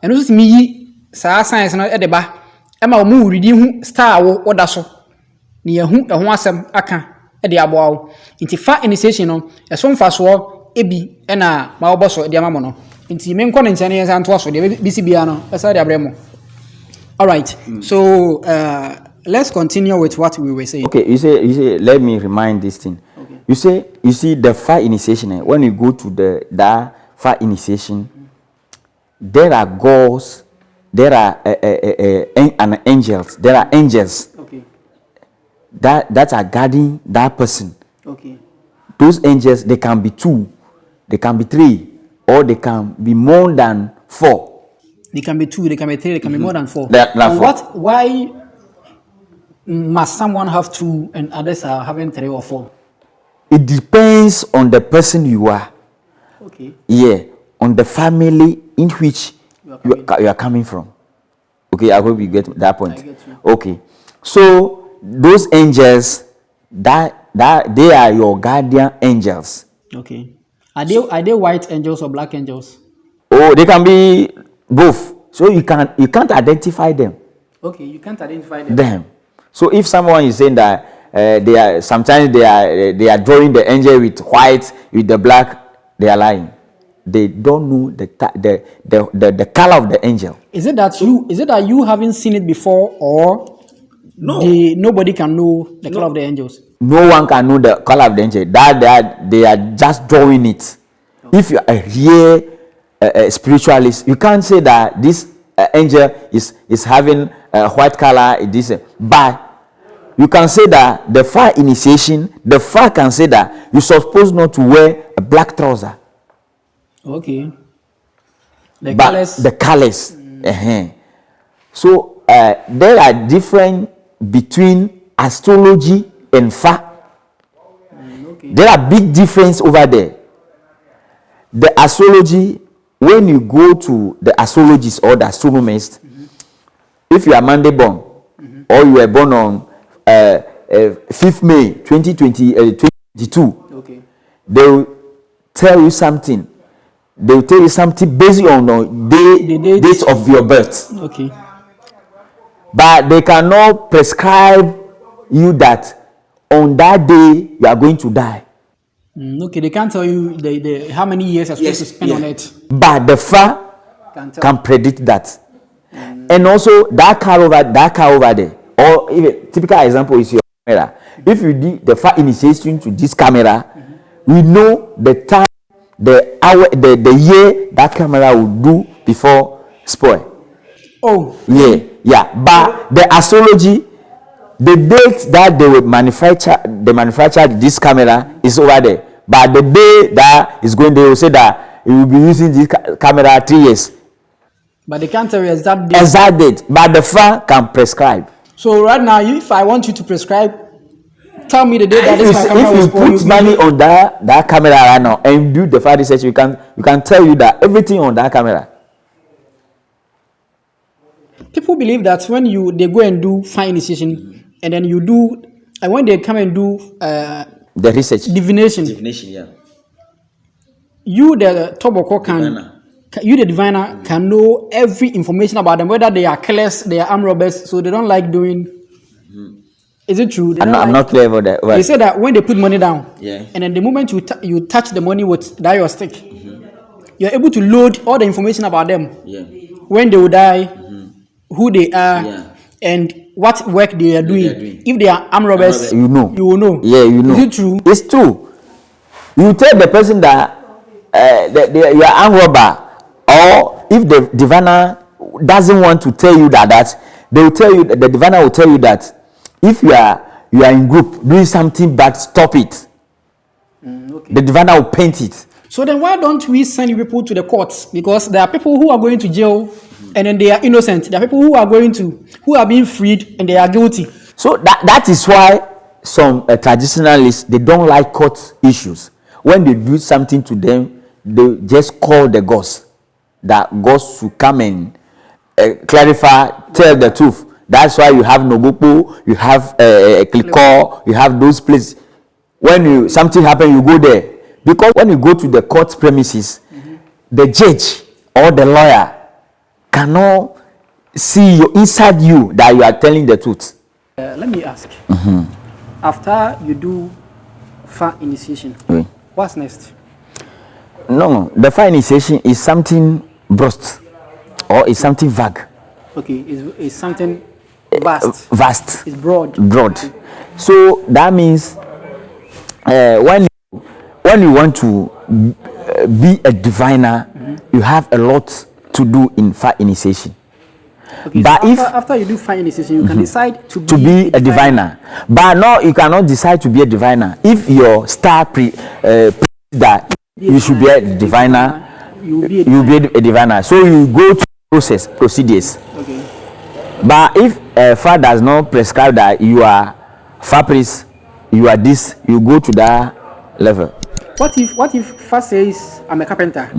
S2: eno so mi yi saa signs no de ba ema omo wuridi hu star wo oda so ne ye hu eho asem aka de aboawo enti fa initiation no eso mfa so ebi ena ma oboso de amamo no nti me nko ne nchane yensa nto aso de bisi bia no esa de abremo. All right. So let's continue with what we were saying.
S1: Okay, you say let me remind this thing. Okay. You see the fire initiation, when you go to that fire initiation, there are gods, there are angels, there are angels. Okay. That are guarding that person. Okay. Those angels, they can be 2, they can be 3, or they can be more than 4.
S2: They can be 2, they can be 3, they can be more than 4. Why must someone have 2 and others are having 3 or 4?
S1: It depends on the person you are.
S2: Okay.
S1: Yeah, on the family in which you are coming from. Okay, I hope you get that point. I get you. Okay. So those angels that they are your guardian angels. Okay.
S2: Are they white angels or black angels?
S1: Oh, they can be both. So you can't identify them.
S2: Okay, you can't identify them.
S1: So if someone is saying that they are drawing the angel with white with the black, they are lying. They don't know the color of the angel.
S2: Is it that you haven't seen it before, or no? Nobody can know the color of the angels.
S1: No one can know the color of the angel. That they are just drawing it. Okay. If you are a real spiritualist, you can't say that this angel is having a white color. But you can say that the fire initiation, the fire can say that you're supposed not to wear a black trouser.
S2: Okay.
S1: The colors. So there are different between astrology and fa. Okay. There are big difference over there. The astrology, when you go to the astrologists or the astronomers, if you are Monday born, or you were born on 5th May 2022, okay, they will tell you something. They will tell you something based on the date of your birth.
S2: Okay.
S1: But they cannot prescribe you that on that day you are going to die.
S2: Okay, they can't tell you the how many years you're supposed to spend on it.
S1: But the far can predict that. And also that car over there, or even typical example is your camera. If you did the far initiation to this camera, we know the time, the hour, the year that camera will do before spoil.
S2: Oh.
S1: Yeah. But the astrology, the date that they will manufacture this camera is over there. But the day that is going, they will say that you will be using this camera 3 years.
S2: But they can't tell you exact date.
S1: Exact date. But the FA can prescribe.
S2: So right now, if I want you to prescribe, tell me the day that this my camera was
S1: spoiled. If you put money on that camera right now and do the FA research, we can tell you that everything on that camera.
S2: People believe that when they go and do fire initiation, and then you do, and when they come and do
S1: the research
S2: divination,
S1: yeah.
S2: You the Toboko you the diviner can know every information about them, whether they are killers, they are armed robbers, so they don't like doing. Is it true?
S1: I'm not clear about that.
S2: They say that when they put money down,
S1: yeah,
S2: and then the moment you touch the money with that your stick, you're able to load all the information about them.
S1: Yeah.
S2: When they will die, who they are,
S1: yeah,
S2: and what work they are doing. If they are armed robbers,
S1: you know.
S2: You will know.
S1: Yeah, you know.
S2: Is it true?
S1: It's true. You tell the person that you are armed robber, or if the diviner doesn't want to tell you that they will tell you, the diviner will tell you that if you are in group doing something bad, stop it.
S2: Okay.
S1: The diviner will paint it.
S2: So then why don't we send people to the courts? Because there are people who are going to jail and then they are innocent. There are people who are being freed and they are guilty.
S1: So that is why some traditionalists, they don't like court issues. When they do something to them, they just call the gods. That gods should come and clarify, tell the truth. That's why you have Nogopo, you have Kliko, you have those places. When something happens, you go there. Because when you go to the court premises, the judge or the lawyer cannot see inside you that you are telling the truth.
S2: Let me ask. After you do fire initiation, what's next?
S1: No, the fire initiation is something broad or is something vague.
S2: Okay, it's something vast.
S1: Vast.
S2: It's broad.
S1: Broad. So that means when you want to be a diviner, you have a lot to do in fire initiation.
S2: Okay, but so after you do fire initiation, you can decide to be a diviner.
S1: But no, you cannot decide to be a diviner. If your star that you should be a diviner, you'll be a diviner. So you go to procedures.
S2: Okay.
S1: But if FA does not prescribe that you are Ifa Priest, you are this, you go to that level.
S2: What if FA says I'm a carpenter,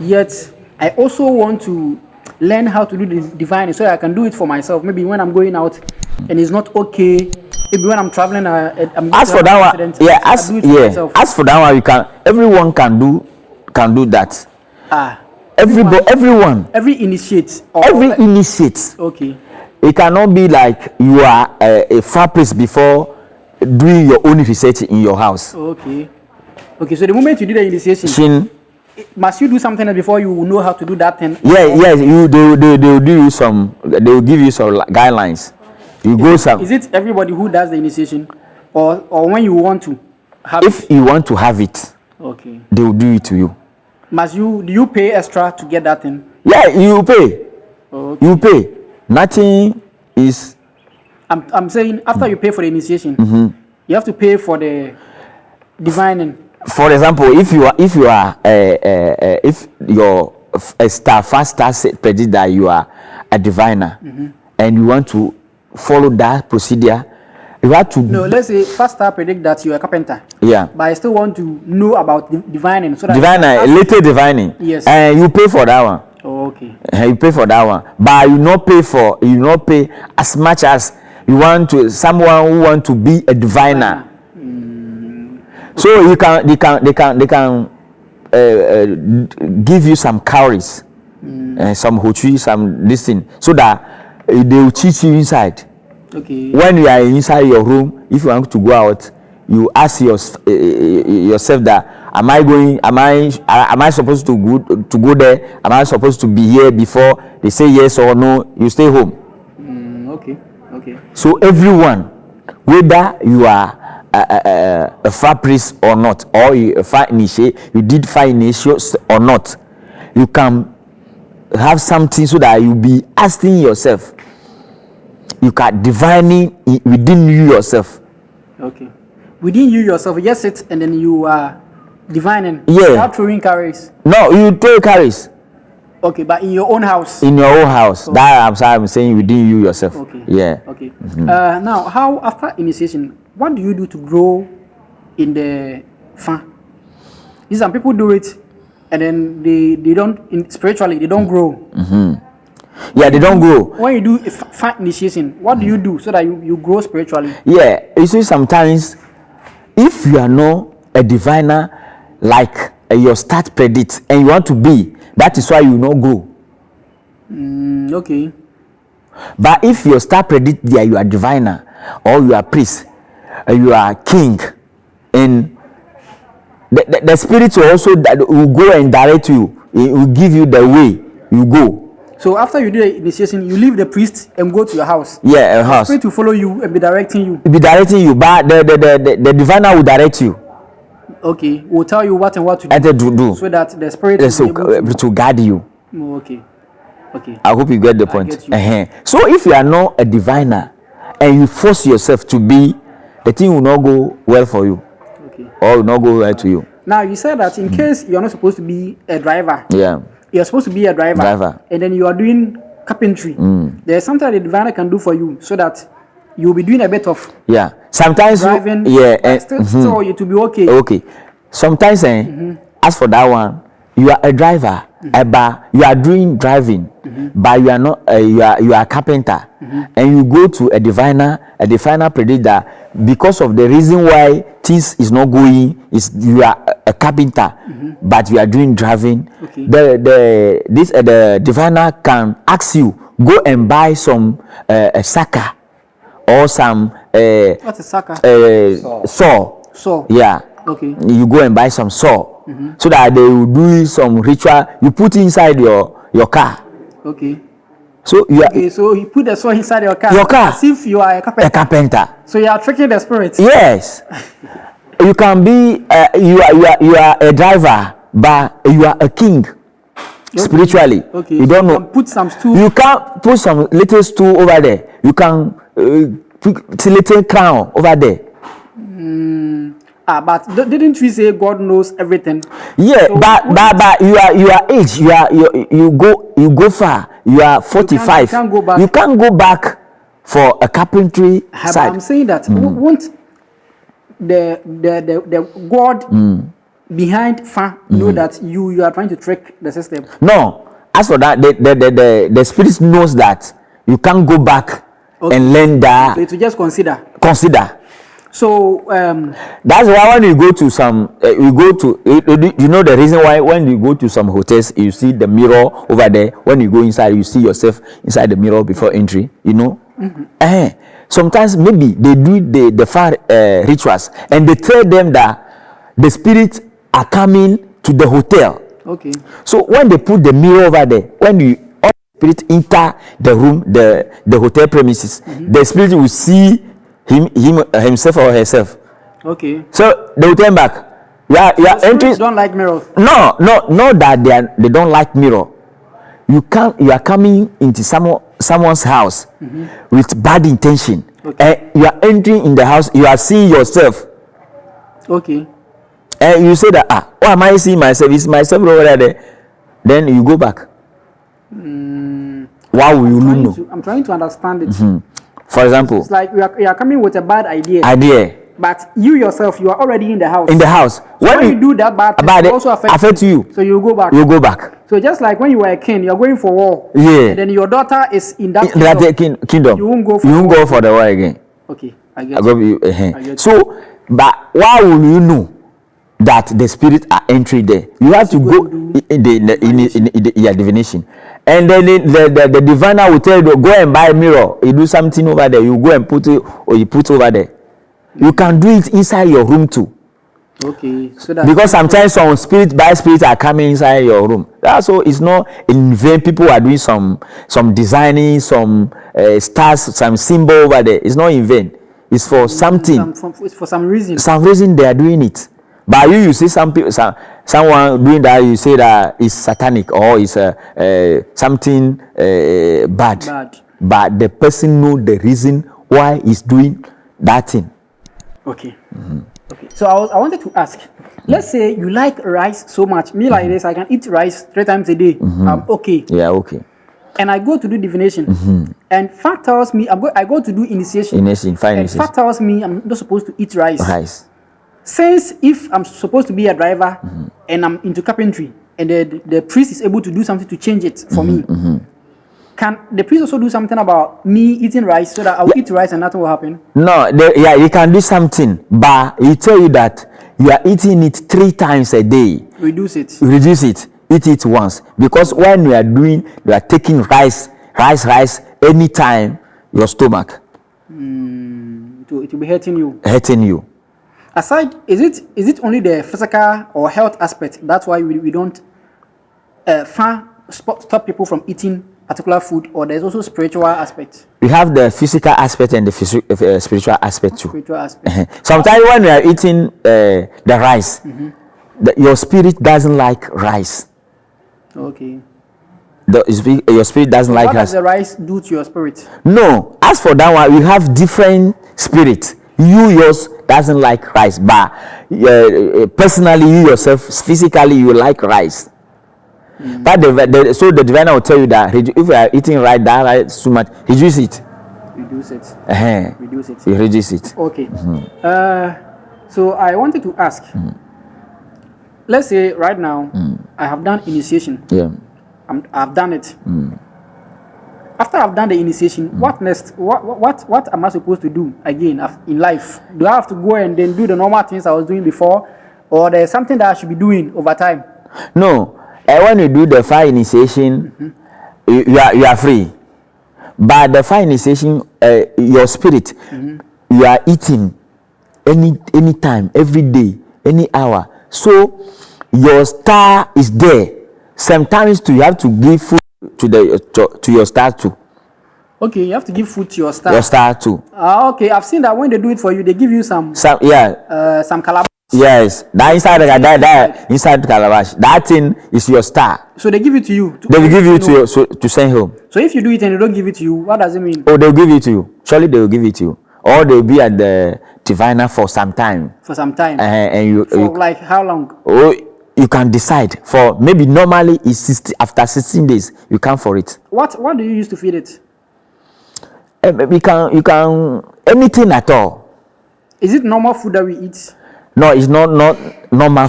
S2: yet I also want to learn how to do the divining so I can do it for myself? Maybe when I'm going out and it's not okay. Maybe when I'm traveling,
S1: as for that one, as for that one, you can. Everyone can do that. Everyone.
S2: Every initiate. Okay.
S1: It cannot be like you are a Ifa Priest before doing your own research in your house.
S2: Okay. Okay. So the moment you do the initiation, must you do something before you know how to do that thing?
S1: Yes. They will do you some. They will give you some guidelines.
S2: Is it everybody who does the initiation, or when you want to have
S1: if you want to have it,
S2: okay,
S1: they will do it to you.
S2: Do you pay extra to get that thing?
S1: Yeah, you pay.
S2: Okay.
S1: You pay. Nothing is.
S2: I'm saying after you pay for the initiation, you have to pay for the divining.
S1: For example, if your first star predict that you are a diviner, and you want to follow that procedure, you have to.
S2: No, let's say first star predict that you are a carpenter.
S1: Yeah.
S2: But I still want to know about divining, so that
S1: later divining.
S2: Yes.
S1: And you pay for that one.
S2: Oh, okay.
S1: You pay for that one, but you not pay as much as you want to someone who want to be a diviner. So they can give you some calories, some hotui, some this thing, so that they will cheat you inside.
S2: Okay.
S1: When you are inside your room, if you want to go out, you ask yourself that am I supposed to go there? Am I supposed to be here before they say yes or no? You stay home.
S2: Okay.
S1: So everyone, whether you are a Ifa Priest or not, or you did fire initiation or not, you can have something so that you be asking yourself. You can divining within you yourself.
S2: Okay. Within you yourself, you just sit and then you are divining.
S1: Yeah.
S2: Without throwing carries.
S1: No, you throw carries.
S2: Okay, but in your own house.
S1: In your own house.
S2: Okay.
S1: That I'm saying within you yourself.
S2: Okay.
S1: Yeah.
S2: Okay. Now, how after initiation, what do you do to grow in the fan? Some people do it, and then they don't spiritually they don't grow.
S1: Yeah, they don't grow.
S2: When you do a fan initiation, what do you do so that you grow spiritually?
S1: Yeah, you see, sometimes if you are not a diviner like your start predict and you want to be, that is why you will not grow.
S2: Okay.
S1: But if your start predict there, you are diviner or you are priest, you are king, and the spirit will also will go and direct you. It will give you the way you go.
S2: So after you do the initiation, you leave the priest and go to your house.
S1: Yeah, a house.
S2: The spirit will follow you and be directing you.
S1: Be directing you, but the diviner will direct you.
S2: Okay, will tell you what and what to
S1: And
S2: do,
S1: to do.
S2: so that the spirit will be able
S1: to guide you.
S2: Oh, okay. Okay.
S1: I hope you get the point.
S2: Get you.
S1: So if you are not a diviner and you force yourself to be, the thing will not go well for you.
S2: Okay.
S1: Or will not go well to you.
S2: Now you said that in case you're not supposed to be a driver.
S1: Yeah.
S2: You're supposed to be a driver. And then you are doing carpentry. There's something the diviner can do for you so that you'll be doing a bit of
S1: sometimes
S2: driving. Still you to be okay.
S1: Okay. Sometimes as for that one, you are a driver, but you are doing driving, but you are not you are a carpenter, and you go to a diviner predict that because of the reason why things is not going is you are a carpenter, but you are doing driving.
S2: Okay.
S1: The diviner can ask you go and buy some a sucker or some
S2: what's a sucker?
S1: saw. Yeah.
S2: Okay.
S1: You go and buy some saw so that they will do some ritual. You put inside your car.
S2: Okay.
S1: So
S2: so you put the saw inside your car. As if you are a carpenter.
S1: A carpenter.
S2: So you are tricking the spirit.
S1: Yes. You can be you are a driver, but you are a king. Okay. Spiritually.
S2: Okay.
S1: You don't know.
S2: Put some stool.
S1: You can put some little stool over there. You can put a little crown over there.
S2: But didn't we say God knows everything?
S1: Yeah, so but you are age. You go far. You are 45.
S2: You can't go back.
S1: You can't go back for a carpentry side.
S2: I'm saying that won't the God behind know that you are trying to trick the system?
S1: No. As for that, the spirit knows that you can't go back and learn that.
S2: So to just consider. So
S1: that's why when you go to some you know the reason why when you go to some hotels you see the mirror over there. When you go inside you see yourself inside the mirror before entry, you know. Sometimes maybe they do the far rituals and they tell them that the spirits are coming to the hotel.
S2: Okay.
S1: So when they put the mirror over there, when all the spirit enter the room, the hotel premises, the spirit will see himself or herself.
S2: Okay.
S1: So they will turn back. Yeah, entering.
S2: Don't like mirrors.
S1: No, that they don't like mirror. You are coming into someone's house with bad intention. Okay. You are entering in the house. You are seeing yourself.
S2: Okay.
S1: And you say that why am I seeing myself? It's myself over there. Then you go back. Why will you know?
S2: I'm trying to understand it.
S1: For example,
S2: it's like you are coming with a bad idea. But you yourself, you are already in the house.
S1: So
S2: when you do that bad thing, it also affects you. So you go back. So just like when you were a king, you're going for war.
S1: Yeah.
S2: And then your daughter is in that
S1: kingdom.
S2: You won't go
S1: for the war again.
S2: Okay, I get you.
S1: So, but why will you know that the spirits are entering there? You have to go in the divination. And then the diviner will tell you, go and buy a mirror. You do something over there. You go and put it, or you put over there. You can do it inside your room too.
S2: Okay. So
S1: because sometimes some spirit by spirit are coming inside your room. That's all. It's not in vain. People are doing some designing, some stars, some symbol over there. It's not in vain. It's for something.
S2: It's for some reason.
S1: Some reason they are doing it. But you see some people, someone doing that, you say that it's satanic or it's something bad. But the person know the reason why he's doing that thing.
S2: Okay. Okay. So I wanted to ask. Let's say you like rice so much. Me like this, I can eat rice 3 times a day. I'm okay.
S1: Yeah, okay.
S2: And I go to do divination. And fact tells me I go to do initiation.
S1: Fine.
S2: Fact tells me I'm not supposed to eat rice. Since if I'm supposed to be a driver and I'm into carpentry and the priest is able to do something to change it for me, can the priest also do something about me eating rice so that I'll eat rice and nothing will happen?
S1: No, he can do something, but he tell you that you are eating it 3 times a day.
S2: Reduce it.
S1: Eat it once, because when you are taking rice anytime, your stomach
S2: It will be hurting you. Aside, is it only the physical or health aspect? That's why we don't stop people from eating particular food, or there's also spiritual aspect?
S1: We have the physical aspect and the spiritual aspect too.
S2: Spiritual aspect.
S1: Sometimes when you are eating the rice, your spirit doesn't like rice.
S2: Okay.
S1: Your spirit doesn't like rice.
S2: What does the rice do to your spirit?
S1: No, as for that one, we have different spirit. Yours doesn't like rice, but personally, you yourself, physically, you like rice. But so the diviner will tell you that if you are eating that rice too much, reduce it.
S2: Reduce it.
S1: Reduce it. You reduce it.
S2: Okay. So I wanted to ask. Let's say right now I have done initiation.
S1: Yeah.
S2: I've done it. After I've done the initiation, what next? What am I supposed to do again in life? Do I have to go and then do the normal things I was doing before, or there's something that I should be doing over time?
S1: No. When you do the fire initiation, you are free. But the fire initiation, your spirit, you are eating any time, every day, any hour. So your star is there. Sometimes you have to give food to your star too.
S2: Okay, you have to give food to your star.
S1: Your star too.
S2: Okay, I've seen that when they do it for you, they give you some calabash.
S1: Yes, that inside the calabash, that thing is your star.
S2: So they give it to you.
S1: They will give you to send home.
S2: So if you do it and they don't give it to you, what does it mean?
S1: Oh, they'll give it to you. Surely they will give it to you, or they'll be at the diviner for some time.
S2: For some time.
S1: And you
S2: like how long?
S1: Oh, you can decide. For maybe normally it's after 16 days you come for it.
S2: What do you use to feed it?
S1: You can anything at all.
S2: Is it normal food that we eat?
S1: No, it's not normal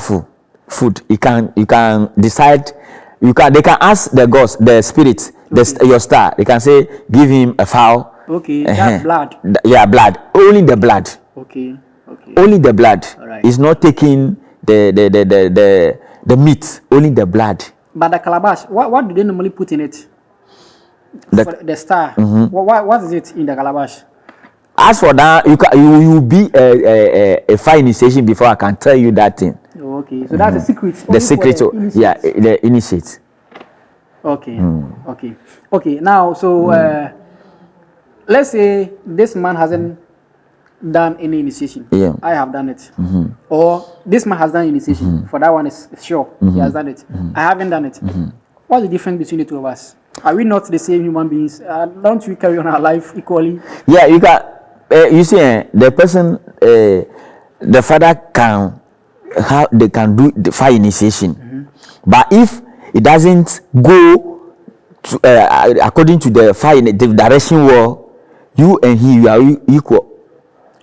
S1: food. You can decide. They can ask the gods, the spirit, your star. They can say, give him a fowl.
S2: Okay, that's blood.
S1: Yeah, blood. Only the blood.
S2: Okay.
S1: Only the blood.
S2: All right.
S1: It's not taking the meat. Only the blood.
S2: But the calabash, what do they normally put in it? The star. What is it in the calabash?
S1: As for that, you will be a fire initiation before I can tell you that thing.
S2: Okay, so that's the secret.
S1: The secret, the initiate.
S2: Okay. Now, so let's say this man hasn't done any initiation.
S1: Yeah.
S2: I have done it. Or this man has done initiation. For that one is sure he has done it. I haven't done it. What's the difference between the two of us? Are we not the same human beings? Don't we carry on our life equally?
S1: Yeah, you can. You see, the person, the father they can do the fire initiation, but if it doesn't go to, according to the fire, the direction well, you and he, you are equal.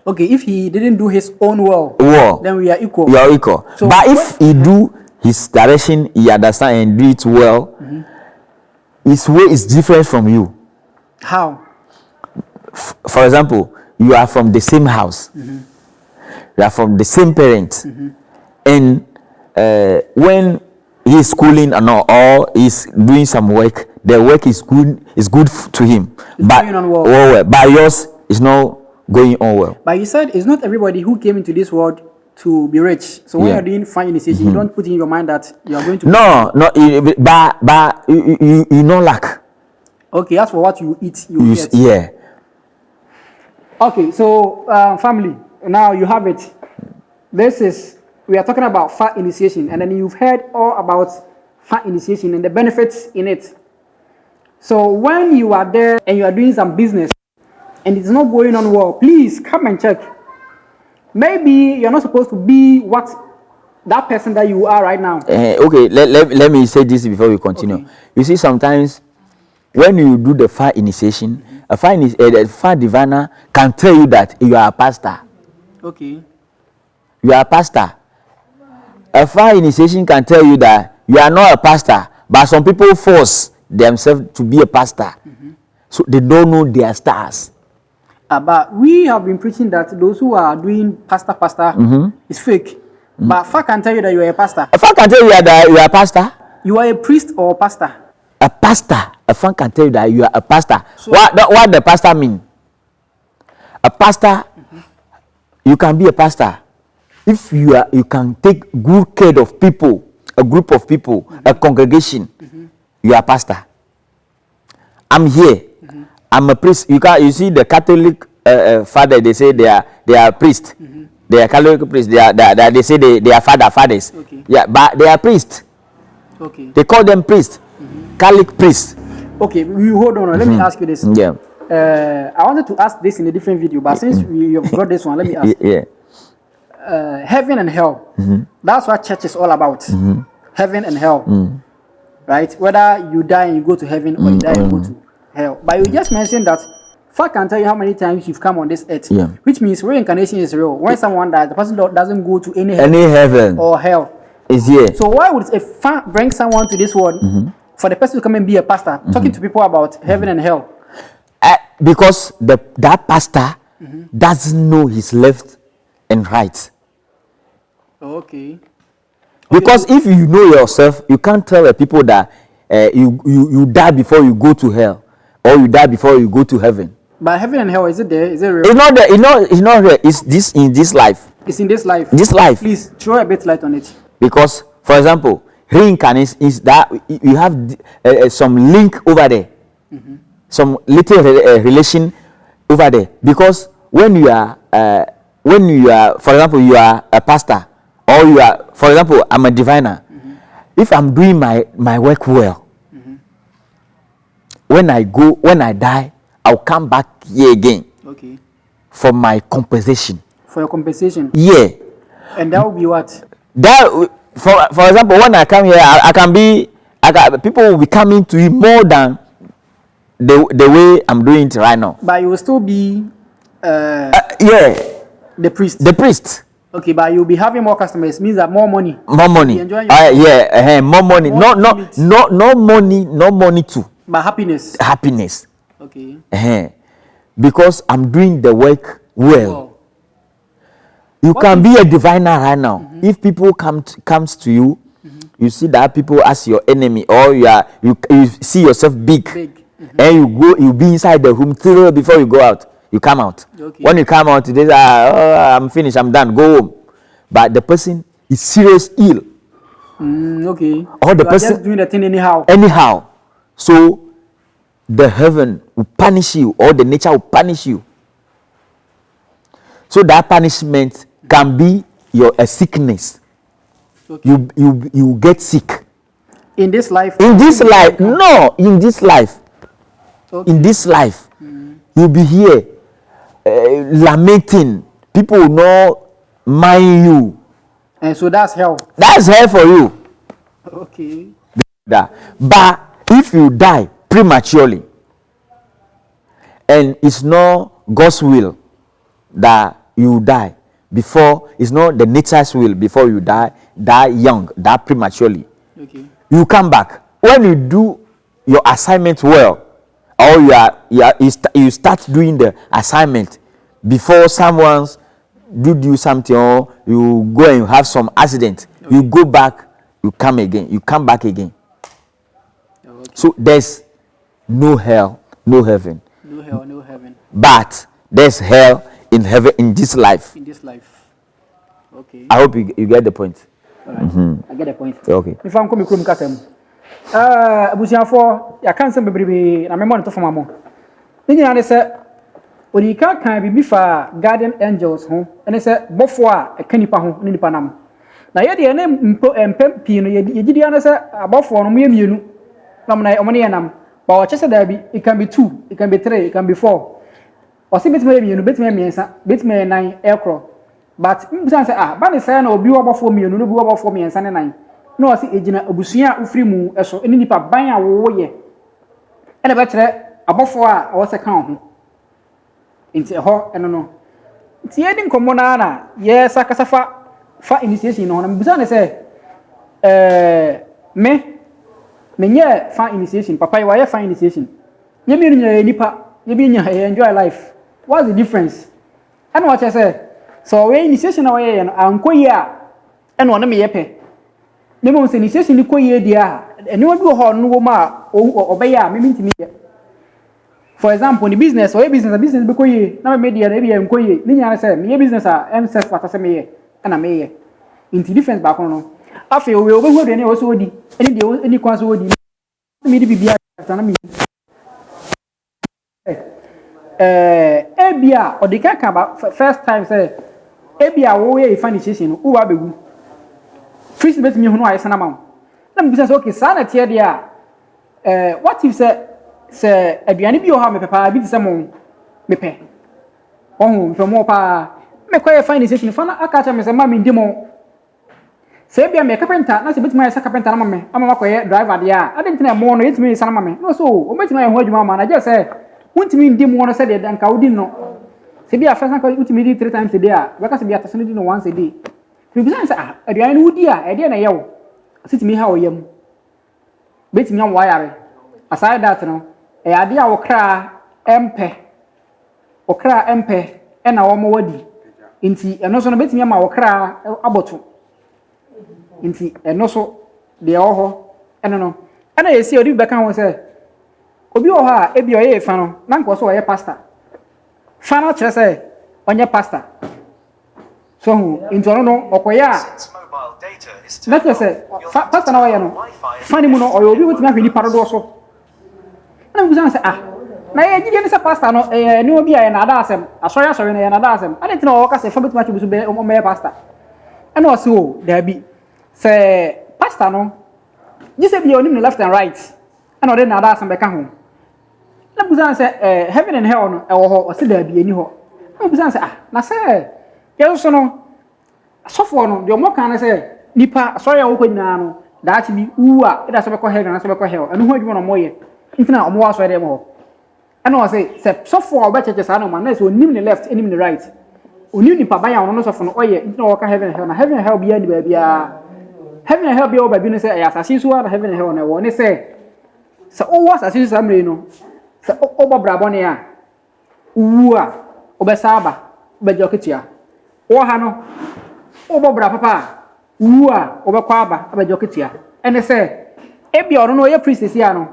S2: Okay, if he didn't do his own well, then we are equal.
S1: You are equal. So but if he do his direction, he understand and do it well, his way is different from you.
S2: How?
S1: For example, you are from the same house. You are from the same parents. And when he's schooling or he's doing some work, the work is good to him. But yours is not going on well.
S2: But you said it's not everybody who came into this world to be rich. So when you're doing fire initiation, you don't put in your mind that you are going to.
S1: No, but you no lack.
S2: Okay, as for what you eat, you get.
S1: Yeah.
S2: Okay, so family, now you have it. This is we are talking about fire initiation, and then you've heard all about fire initiation and the benefits in it. So when you are there and you are doing some business and it's not going on well, please come and check. Maybe you're not supposed to be what that person that you are right now.
S1: Okay, let me say this before we continue. Okay. You see, sometimes when you do the fire initiation, a fire diviner can tell you that you are a pastor.
S2: Okay.
S1: You are a pastor. A fire initiation can tell you that you are not a pastor, but some people force themselves to be a pastor. So they don't know their stars.
S2: But we have been preaching that those who are doing pastor is fake. But fire can tell you that you are a pastor.
S1: A fire can tell you that you are a pastor.
S2: You are a priest or a pastor?
S1: A pastor. A fire can tell you that you are a pastor. So, what the pastor mean? A pastor, you can be a pastor if you can take good care of people, a group of people, a congregation. You are a pastor. I'm here. I'm a priest. You see the Catholic father. They say they are priests. They are Catholic priests. They say they are fathers.
S2: Okay.
S1: Yeah, but they are priests.
S2: Okay.
S1: They call them priests. Catholic priests.
S2: Okay, hold on. Let me ask you this.
S1: Yeah.
S2: I wanted to ask this in a different video, but since you've got this one, let me ask.
S1: Yeah.
S2: Heaven and hell. That's what church is all about. Heaven and hell. Right? Whether you die and you go to heaven or you die and you go to hell. But you just mentioned that fire can tell you how many times you've come on this earth. Yeah. Which means reincarnation is real. When someone dies, the person doesn't go to any
S1: heaven
S2: or hell.
S1: Is here.
S2: So why would a fire bring someone to this world for the person to come and be a pastor, talking to people about heaven and hell?
S1: Because that pastor doesn't know his left and right.
S2: Okay.
S1: Because if you know yourself, you can't tell the people that you die before you go to hell, or you die before you go to heaven.
S2: But heaven and hell, is it there? Is it real?
S1: It's not there. It's not real. It's this in this life.
S2: It's in this life.
S1: This life.
S2: Please throw a bit light on it.
S1: Because, for example, reincarnation is that you have some link over there, some little relation over there. Because when you are, for example, you are a pastor, or you are, for example, I'm a diviner. If I'm doing my work well, when I die, I'll come back here again.
S2: Okay.
S1: For my compensation.
S2: For your compensation.
S1: Yeah.
S2: And that will be what?
S1: That, for example, when I come here, people will be coming to you more than the way I'm doing it right now.
S2: But you will still be the priest.
S1: The priest.
S2: Okay, but you'll be having more customers. Means that more money.
S1: More money. More money. No money too.
S2: But happiness.
S1: Happiness.
S2: Okay.
S1: Because I'm doing the work well. Wow. You can be a diviner right now. If people comes to you, you see that people as your enemy, or you see yourself big. And you be inside the room till before you go out. You come out. Okay. When you come out, they say, I'm finished, I'm done, go home. But the person is serious ill.
S2: Okay.
S1: Or the person
S2: just doing the thing anyhow.
S1: Anyhow. So the heaven will punish you, or the nature will punish you. So that punishment can be a sickness. Okay. You get sick.
S2: In this life?
S1: In this life. No, in this life. Okay. In this life. You'll be here lamenting. People will not mind you.
S2: And so that's hell.
S1: That's hell for you.
S2: Okay.
S1: But if you die prematurely, and it's not God's will that you die before, it's not the nature's will before you die young, die prematurely. Okay. You come back. When you do your assignment well, or you start doing the assignment before someone do something, or you go and have some accident, you go back, you come again, you come back again. Okay. So there's no hell, no heaven.
S2: No hell, no heaven.
S1: But there's hell in heaven in this life.
S2: In this life. Okay.
S1: I hope you get the point.
S2: All right. I get the point.
S1: Okay.
S2: If I'm coming from Kasem. Abusiafo, ya kan se bebrebe na memo nto fama mo. Ni nyina ne se odika kan bi fa guardian angels ho, ene se bofo a eka nipa ho, ni nipa nam. na ye de ne empem pii no ye gidi ana se abofo no mo ye mienu na mo na omo ne yenam ba o chese da bi it can be 2 it can be 3 it can be 4 o se betime ye mienu betime miensa betime nan ekro but mbusan se ba ne se na obi wo abofo mienu no bi wo abofo miensa ne nan na o se ejina abusua ufiri mu eso eni nipa ban a wo ye ene ba kire abofo a o se kan ho nti ho eno no nti ye din komo na ye sakasafa fa initiation no na mbusan ne se menye fa initiation papa you are fa initiation ye bi nya nipa ye bi nya enjoy life what's the difference and what I say so we initiation na we no ankoyi a ene ono me yepe me mo se initiation ni koyi dia ene obi ho no wo ma obeya me ntimi ye for example ni business or business be koyi na me dia na be ankoyi ni nya na say me business a em self pata say me ye na me ye inti difference ba kono no afi we obehu de ne wo so odi eni de eni kwan so odi me di bibia na me ebia odika ka ba first time say ebia wo ye Efa initiation no wo abegu first bet me hu no aye sana ma na me bisa say okay sana tie dia what if say aduane bi o ha me papa bi say mo me pe ohun fe mo pa me kwa Efa initiation fa na aka cha me say ma me ndimo say bia me carpenter na say betima ya carpenter na ma me ama makoye driver dia adentina mo no yetimi sana ma me no so o betima ya ho adwuma ma na je say untimi ndimo no say de danka udi no say bia first na untimi di 3 times a day a beka say bia tasene di no once a day we be say aduane no udi a e de na yewo sitimi ha o yam betimi am wayare aside that no e ade a wo kra empe e na wo mo wadi nti eno so no betimi am wo kra aboto nti eno so de oho eno no ena yesi odi beka ho say obi oho a ebi oye fa no na nko so oye pastor fa no kire say onye pastor so nti ono no okoya na kire say pastor na oye no fa ni mu no oye obi wetimi ahwe ni parodo so na mu say na ye gidi ni say pastor no ni obi a na ada asem asori na ye na ada asem ade tina o ka say fa betimi achi busu be o me pastor ena o se o da bi say pastor no you say be onim no left and right and already na that some be ka ho na buzan say heaven and hell no e wo ho o se da bi ani ho na buzan say na say ye so no sofo no de mo kan na say nipa sorry a wo ko nyina no da chi bi wu a e da so be ko heaven na so be ko hell anu ho adwuma no mo ye ntina o mo wa so de mo ho and o say sofo o be cheche sa no man na say onim ni left onim ni right onim nipa ban ya no sofo no oye ntina wo ka heaven and hell na heaven and hell bi ani ba bia heaven and hell be over bi say asasi so na heaven and hell na wo ne say so o was asasi so amre no so o bobrabo ne a wu a obesaba obejoketia wo ha no o bobra papa wu a obekwa aba obejoketia ene say ebi oro no ye priest sia no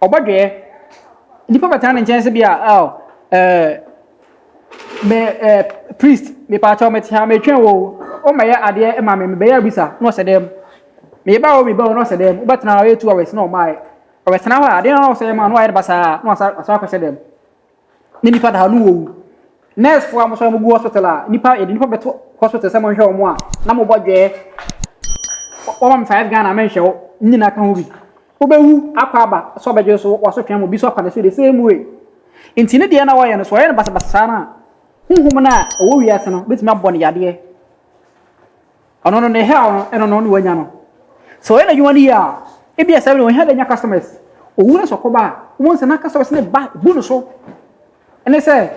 S2: obodwe nipa betana nchen se bia priest me pa cha meti ha me twen wo o ma ya ade e ma me be ya bisa no se dem me ba no se dem o betana we 2 hours no mai o betana ho ade no se ma no ai basa no asa ko se dem ni nipa da no wo nurse fo am so mo gu hospital a nipa beto hospital se mo hwe o mo a na mo bodwe o ma 5 Ghana men hwe o nyina ka ho bi o bewu akwa aba so beje so wo so twen mo bi so pa na so the same way intine de na wo ye no so ye na basa na huhum na owo wiase no betimi abone yade ono no ne hell no eno no no wanya no so ena you wani ya e bia sabe no he da nya customers owu na sokoba won se na customers ne ba bu no so ene se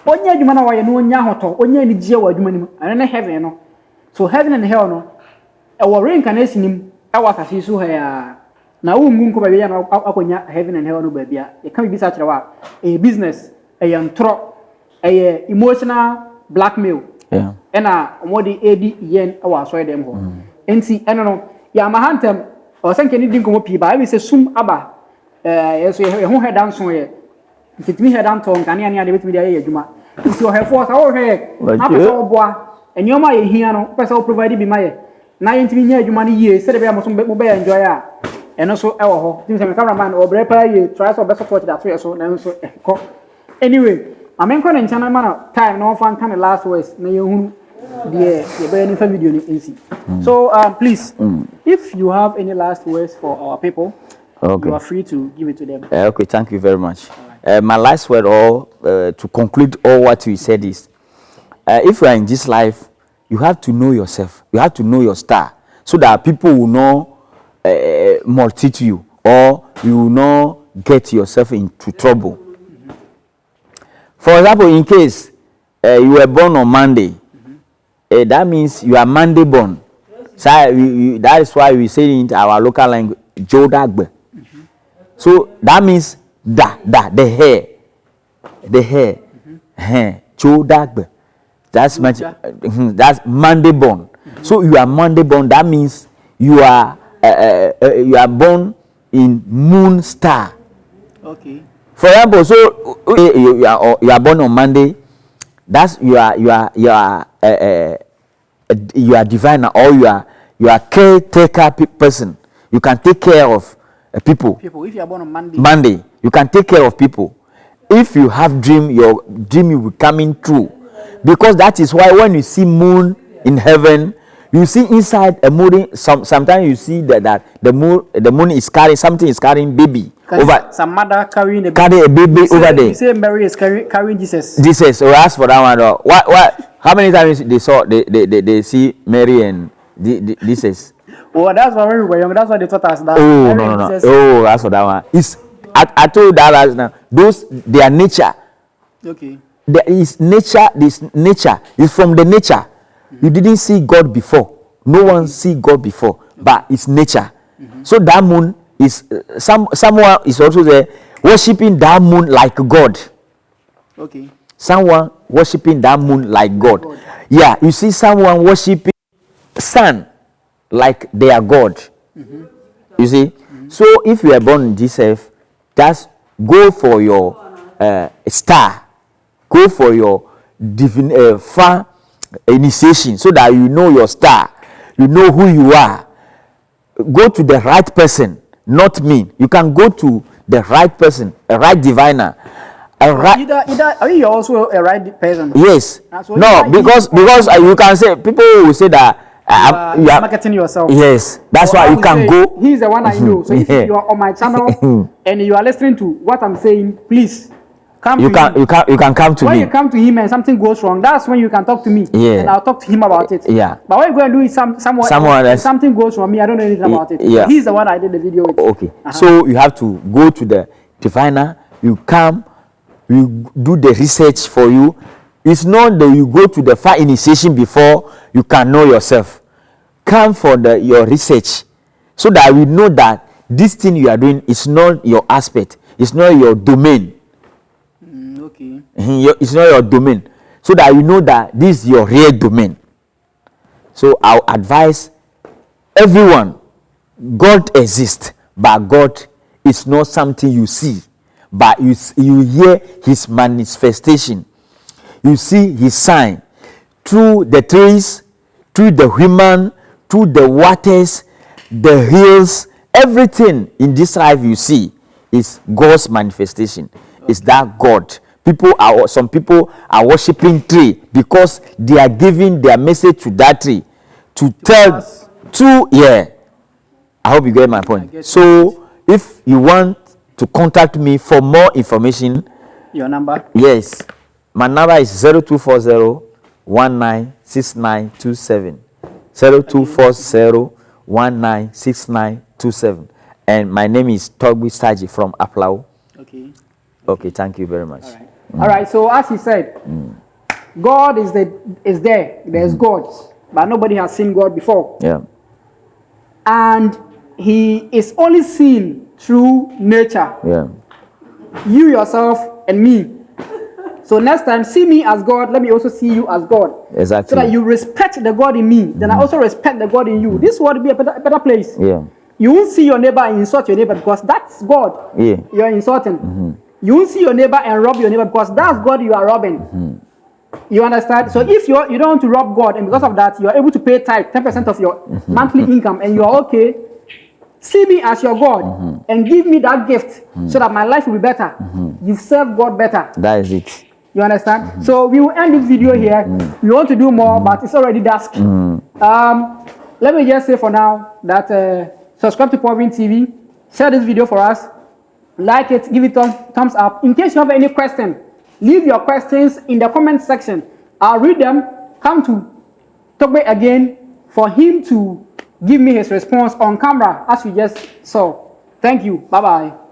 S2: onya adwuma na wo ye no onya hoto onya ni gie wa adwuma nim ene ne heaven no so heaven and hell no e wo reincarnation nim e wa asase so ha ya na wo ngu nko ba ya na akonya heaven and hell no ba bia e kan bi sa kire wa e business e yantro emotional blackmail ena omodi edi yen awa so dem ho enti eno no ya mahantem o sanke ni din ko pi ba bi se sum aba yeso ye ho hedan so ye ntimi hedan to nkane ane ade betimi de ye adwuma nti o hefo sa o hwe apeso oboa enyoma ye hia no pese o provide bi maye na ye ntimi nya adwuma ni ye se de be amoso mo be enjoy a eno so e wo ho ntimi se me cameraman o bre pa ye try so be support that so na so ko anyway amen ko nchana mana time no fan kan last words na yehunu So please, if you have any last words for our people,
S1: Okay.
S2: you are free to give it to them.
S1: Okay, thank you very much. My last word, to conclude all what you said is, if you are in this life, you have to know yourself. You have to know your star, so that people will not maltreat you, or you will not get yourself into trouble. For example, in case you were born on Monday, that means you are Monday born. So that is why we say in our local language, Jodagbe. So that means the hair, Jodagbe. That's that's Monday born. So you are Monday born. That means you are born in moon star.
S2: Okay.
S1: For example, so you are born on Monday. That's you are diviner, or you are caretaker person. You can take care of people.
S2: If you are born on
S1: Monday, you can take care of people. If you have dream, your dream will be coming true, because that is why when you see moon in heaven, you see inside a moon. Sometimes you see that the moon is carrying something, is carrying baby over.
S2: Some mother carrying a
S1: baby over there.
S2: You say Mary is carrying Jesus.
S1: Jesus. So ask for that one. What? How many times they see Mary and Jesus?
S2: Oh, that's why we were young. That's why they taught us that.
S1: Oh, no. Oh, that's for that one. I told you that last now. Those, their nature.
S2: Okay.
S1: There is nature. This nature is from the nature. You didn't see God before. No one see God before, but it's nature. So that moon is someone is also there worshiping that moon like God.
S2: Okay.
S1: Someone worshiping that moon like God. Yeah, you see someone worshiping sun like their God. You see. So if you are born in this earth, just go for your star. Go for your far initiation, so that you know your star, you know who you are. Go to the right person, not me. You can go to the right person, a right diviner, a right.
S2: Either are you also a right person?
S1: Yes.
S2: So
S1: no, because you can say, people will say that
S2: you are marketing yourself.
S1: Yes, that's why you can go.
S2: He's the one I know. So if you are on my channel and you are listening to what I'm saying, please. You
S1: can come to me.
S2: When you come to him and something goes wrong, that's when you can talk to me.
S1: Yeah.
S2: And I'll talk to him about it.
S1: Yeah.
S2: But when you go and do it someone else, something goes wrong, me, I don't know anything about it.
S1: Yeah.
S2: He's the one I did the video with.
S1: Okay. So you have to go to the diviner. You come, you do the research for you. It's not that you go to the fire initiation before you can know yourself. Come for your research, so that we know that this thing you are doing is not your aspect. It's not your domain.
S2: Okay.
S1: It's not your domain, so that you know that this is your real domain. So I'll advise everyone, God exists, but God is not something you see, but you hear his manifestation. You see his sign through the trees, through the human, through the waters, the hills. Everything in this life you see is God's manifestation. Is that God? Some people are worshiping tree because they are giving their message to that tree to tell I hope you get my point. So if you want to contact me for more information,
S2: your number?
S1: Yes, my number is 0240-196927. 0240-196927. And my name is Togbui Sadzi from Aplau. Okay, thank you very much.
S2: All right, so as he said, God is there. There's God, but nobody has seen God before.
S1: Yeah.
S2: And he is only seen through nature.
S1: Yeah.
S2: You yourself and me. So next time, see me as God, let me also see you as God.
S1: Exactly.
S2: So that you respect the God in me, then I also respect the God in you. This world will be a better place.
S1: Yeah.
S2: You won't see your neighbor and insult your neighbor, because that's God.
S1: Yeah.
S2: You're insulting. You won't see your neighbor and rob your neighbor, because that's God you are robbing. You understand? So if you don't want to rob God, and because of that, you are able to pay tithe, 10% of your monthly income, and you are okay, see me as your God and give me that gift so that my life will be better. You serve God better.
S1: That is it.
S2: You understand? So we will end this video here. We want to do more, but it's already dusk. Let me just say for now that subscribe to PaulVin TV, share this video for us, like it, give it thumbs up. In case you have any question, leave your questions in the comment section. I'll read them. Come to Togbui again for him to give me his response on camera, as you just saw. Thank you. Bye-bye.